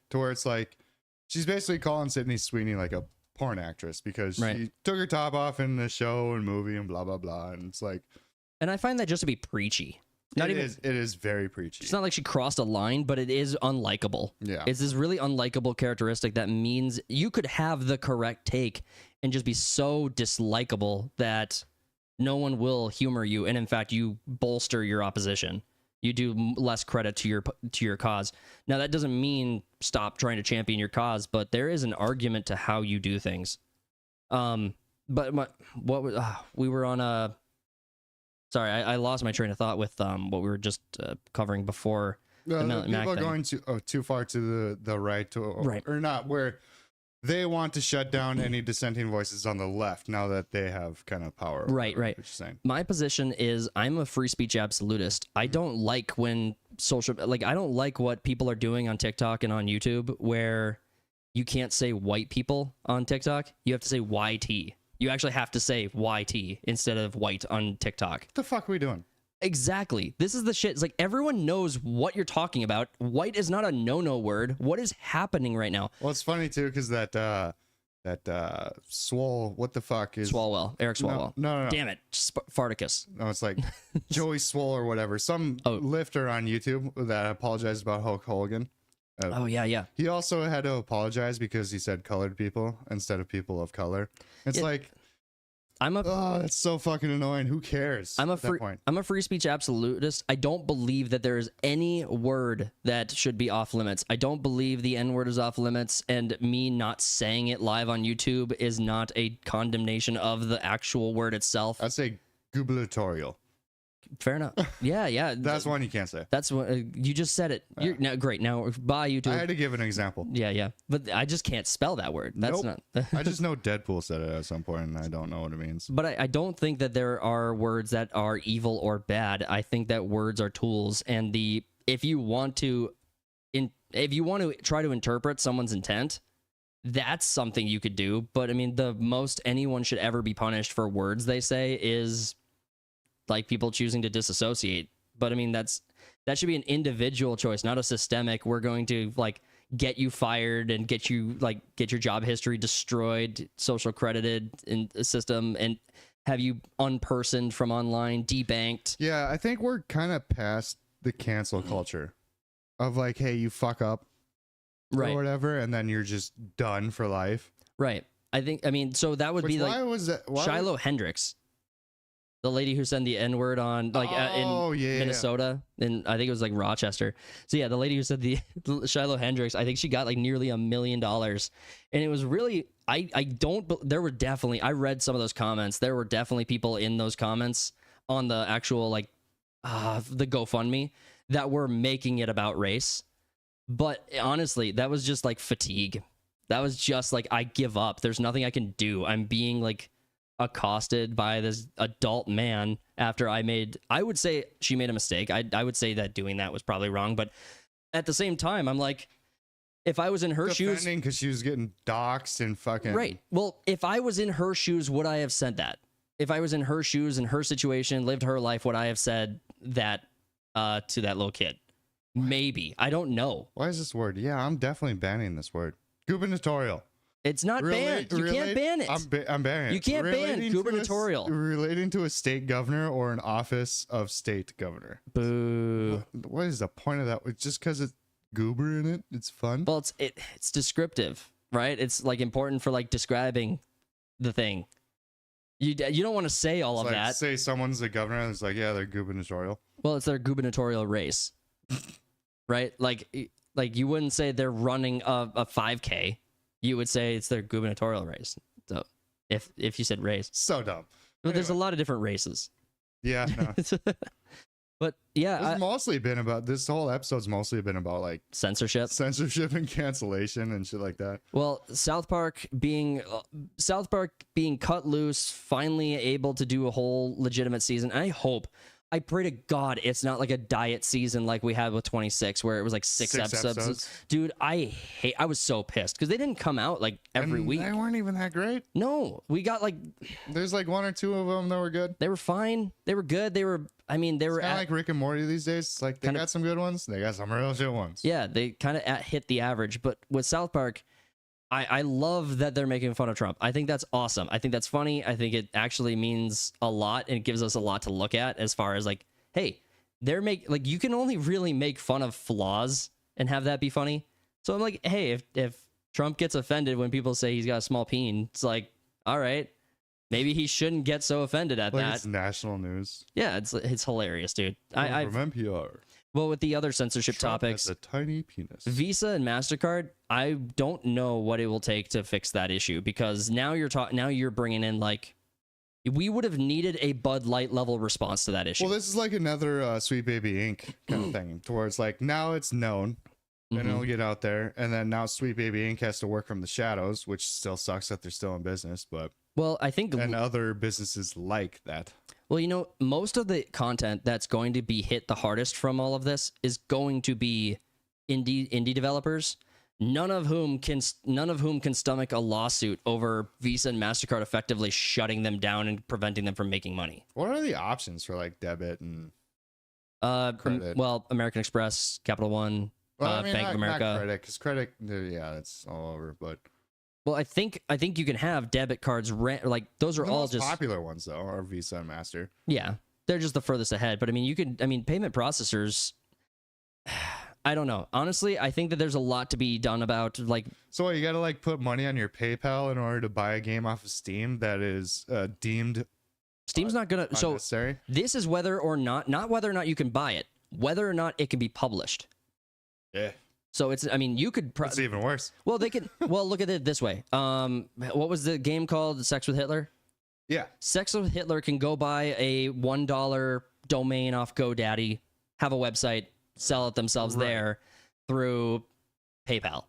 to where it's like she's basically calling Sydney Sweeney like a porn actress because she took her top off in the show and movie and blah blah blah, and it's like, and I find that just to be preachy. It is very preachy. It's not like she crossed a line, but it is unlikable. Yeah. It's this really unlikable characteristic that means you could have the correct take and just be so dislikable that no one will humor you, and in fact, you bolster your opposition. You do less credit to your cause. Now, that doesn't mean stop trying to champion your cause, but there is an argument to how you do things. We were on a. Sorry, I lost my train of thought with what we were just covering before. The people are going too far to the right, or not, where they want to shut down any dissenting voices on the left now that they have kind of power. Right. What you're saying. My position is I'm a free speech absolutist. I don't like when I don't like what people are doing on TikTok and on YouTube where you can't say white people on TikTok. You have to say YT. You actually have to say YT instead of white on TikTok. What the fuck are we doing? Exactly. This is the shit. It's like everyone knows what you're talking about. White is not a no-no word. What is happening right now? Well, it's funny too because that Swole, what the fuck is Swalwell? Eric Swalwell. No. Damn it, Farticus. No, it's like Joey Swole or whatever. Some lifter on YouTube that apologized about Hulk Hogan. Yeah. He also had to apologize because he said colored people instead of people of color. It's like, that's so fucking annoying. Who cares? I'm a free speech absolutist. I don't believe that there is any word that should be off limits. I don't believe the N word is off limits, and me not saying it live on YouTube is not a condemnation of the actual word itself. I'd say gubernatorial. Fair enough. Yeah. That's one you can't say. That's what you just said it. You're now great. Now bye YouTube. I had to give an example. Yeah. But I just can't spell that word. That's not. I just know Deadpool said it at some point, and I don't know what it means. But I don't think that there are words that are evil or bad. I think that words are tools, and if you want to try to interpret someone's intent, that's something you could do. But I mean, the most anyone should ever be punished for words they say is like people choosing to disassociate. But I mean, that should be an individual choice, not a systemic. We're going to like get you fired and get your job history destroyed, social credited in a system, and have you unpersoned from online, debanked. Yeah, I think we're kind of past the cancel culture of like, hey, you fuck up or whatever, and then you're just done for life. Right. I mean, so that would be like Shiloh Hendricks. The lady who said the N-word on Minnesota, and I think it was like Rochester. So yeah, the lady who said the Shiloh Hendricks, I think she got like nearly $1 million, and it was really I read some of those comments. There were definitely people in those comments on the actual the GoFundMe that were making it about race. But honestly, that was just like fatigue. That was just like, I give up. There's nothing I can do. I'm being like accosted by this adult man after I would say she made a mistake. I would say that doing that was probably wrong, but at the same time, I'm like, if I was in her shoes, because she was getting doxxed and fucking right. Well, if I was in her shoes, would I have said that? If I was in her shoes, in her situation, lived her life, would I have said that to that little kid? Maybe. I don't know. Why is this word? Yeah, I'm definitely banning this word. Gubernatorial. It's not banned. You can't ban it. I'm banning it. You can't ban gubernatorial. Relating to a state governor or an office of state governor. Boo. What is the point of that? It's just because it's goober in it. It's fun. Well, it's descriptive, right? It's like important for like describing the thing. You don't want to say all It's of like, that. say someone's the governor, and it's like, yeah, they're gubernatorial. Well, it's their gubernatorial race, right? Like you wouldn't say they're running a 5K. You would say it's their gubernatorial race. So if you said race, So dumb. but there's a Anyway. lot of different races. Yeah, no. But yeah, It's mostly been about, this whole episode's mostly been about like censorship. censorship and cancellation and shit like that. Well, South Park being cut loose, finally able to do a whole legitimate season. I pray to God it's not like a diet season like we had with 26, where it was like six episodes. Dude, I was so pissed because they didn't come out like every And week. They weren't even that great. No, we got like There's like one or two of them that were good. they were fine. They were good. They were. I mean, they were Kind of like Rick and Morty these days. It's like they Kinda- got some good ones. They got some real shit ones. yeah, they kind of hit the average. But with South Park, I love that they're making fun of Trump. I think that's awesome. I think that's funny. I think it actually means a lot and it gives us a lot to look at as far as like, hey, you can only really make fun of flaws and have that be funny. So I'm like, hey, if Trump gets offended when people say he's got a small peen, it's like, all right, maybe he shouldn't get so offended at Like that. it's national news. Yeah, it's hilarious, dude. I From NPR. well, with the other censorship Trump topics, has a tiny penis. Visa and MasterCard, I don't know what it will take to fix that issue, because now you're bringing in like, we would have needed a Bud Light level response to that issue. Well, this is like another Sweet Baby Inc. kind of thing, towards like now it's known and Mhm. it'll get out there, and then now Sweet Baby Inc. has to work from the shadows, which still sucks that they're still in business, but Well, I think and other businesses like that. Well, most of the content that's going to be hit the hardest from all of this is going to be indie developers, none of whom can stomach a lawsuit over Visa and MasterCard effectively shutting them down and preventing them from making money. What are the options for like debit and Credit. Well, American Express, Capital One, Bank of America. Not credit, because credit, yeah, it's all over. But Well, I think you can have debit cards like those are the all most just popular ones though are Visa and Master. yeah, they're just the furthest ahead. But I mean, payment processors. I don't know. Honestly, I think that there's a lot to be done about like. So what, you got to like put money on your PayPal in order to buy a game off of Steam that is deemed Steam's not gonna. So unnecessary? this is whether or not whether or not you can buy it, whether or not it can be published. Yeah, So it's. I mean, you could. it's even worse. Well, they can. Well, look at it this way. What was the game called? Sex with Hitler. Yeah, Sex with Hitler can go buy a $1 domain off GoDaddy, have a website, sell it themselves there through PayPal.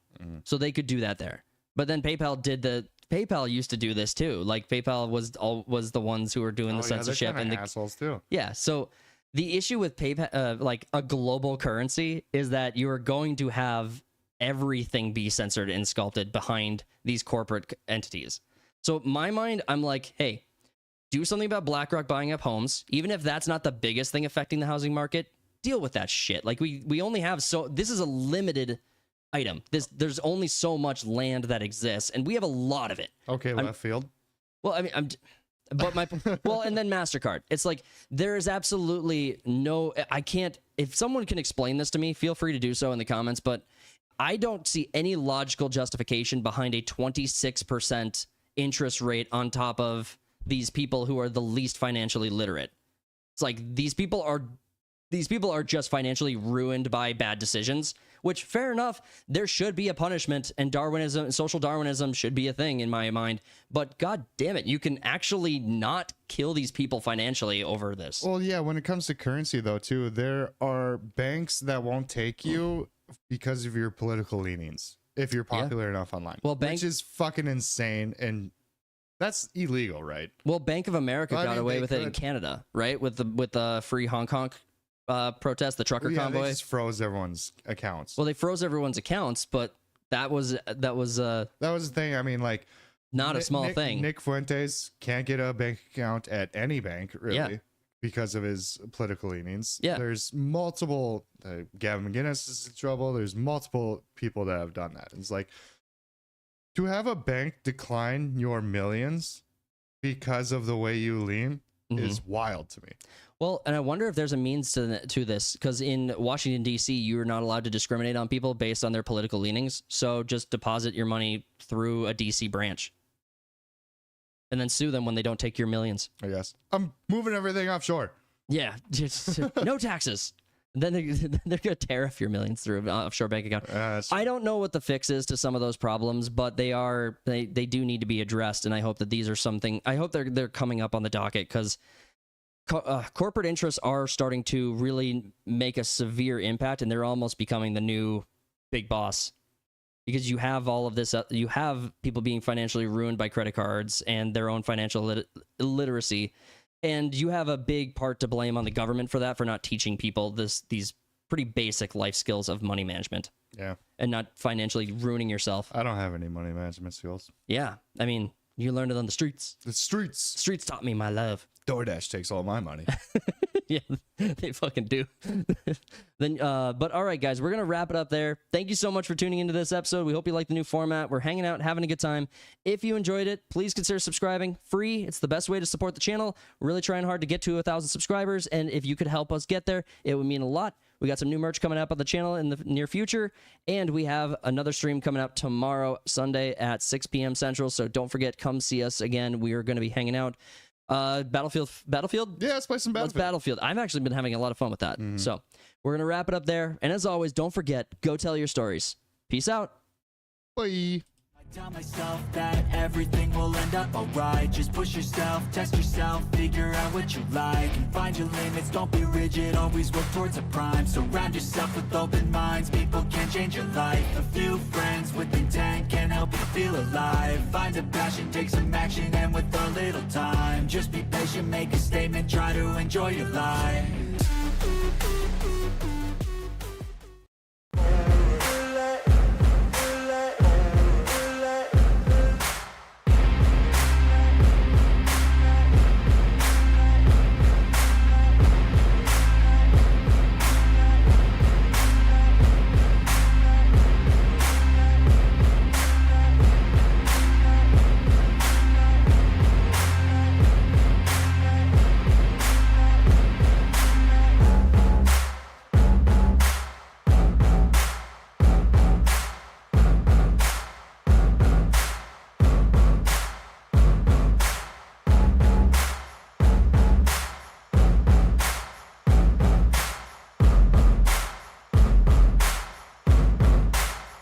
So they could do that there. But then PayPal used to do this too. Like PayPal was the ones who were doing the censorship and the assholes too. yeah. So the issue with PayPal, like a global currency, is that you are going to have everything be censored and sculpted behind these corporate entities. So my mind, I'm like, hey, do something about BlackRock buying up homes, even if that's not the biggest thing affecting the housing market. Deal with that shit. Like we only have this is a limited item. There's only so much land that exists, and we have a lot of it. Okay, left field. Well, I mean, but well, and then MasterCard. It's like there is absolutely no. I can't. If someone can explain this to me, feel free to do so in the comments. But I don't see any logical justification behind a 26% interest rate on top of these people who are the least financially literate. It's like these people are just financially ruined by bad decisions, which fair enough, there should be a punishment, and social Darwinism should be a thing in my mind. But god damn it, you can actually not kill these people financially over this. Well, yeah, when it comes to currency though too, there are banks that won't take you because of your political leanings if you're popular enough online. Well, which is fucking insane, and that's illegal, right? Well, Bank of America Well, I got mean, away they with it in could. Canada, right? With the free Hong Kong protest, the trucker Well, yeah, convoy. they just froze everyone's accounts. Well, they froze everyone's accounts, but that was that was the thing. I mean, like, not a small thing. Nick Fuentes can't get a bank account at any bank, really, Yeah. because of his political leanings. Yeah. There's multiple, Gavin McGinnis is in trouble. There's multiple people that have done that. It's like, to have a bank decline your millions because of the way you lean is wild to me. Well, and I wonder if there's a means to this, because in Washington, D.C., you're not allowed to discriminate on people based on their political leanings. So just deposit your money through a D.C. branch. and then sue them when they don't take your millions. I guess I'm moving everything offshore. Yeah, just no taxes. Then they're gonna tariff your millions through an offshore bank account. I don't know what the fix is to some of those problems, but they do need to be addressed, and I hope that these are something. I hope they're coming up on the docket because corporate interests are starting to really make a severe impact, and they're almost becoming the new big boss. Because you have all of this, you have people being financially ruined by credit cards and their own financial illiteracy. And you have a big part to blame on the government for that, for not teaching people these pretty basic life skills of money management. Yeah. And not financially ruining yourself. I don't have any money management skills. Yeah. I mean, you learned it on the streets. The streets. Streets taught me my love. DoorDash takes all my money. Yeah, they fucking do. But all right, guys, we're going to wrap it up there. Thank you so much for tuning into this episode. We hope you like the new format. We're hanging out, having a good time. If you enjoyed it, please consider subscribing. Free. It's the best way to support the channel. We're really trying hard to get to 1,000 subscribers, and if you could help us get there, it would mean a lot. We got some new merch coming up on the channel in the near future, and we have another stream coming up tomorrow, Sunday at 6 p.m. Central, so don't forget, come see us again. We are going to be hanging out. Battlefield? Yeah, let's play some Battlefield. Let's Battlefield. I've actually been having a lot of fun with that. So we're going to wrap it up there. And as always, don't forget, go tell your stories. Peace out. Bye. I tell myself that everything will end up alright. Just push yourself, test yourself, figure out what you like, and find your limits, don't be rigid, always work towards a prime. Surround yourself with open minds, people can change your life. A few friends with intent can help you feel alive. Find a passion, take some action, and with a little time, just be patient, make a statement, try to enjoy your life.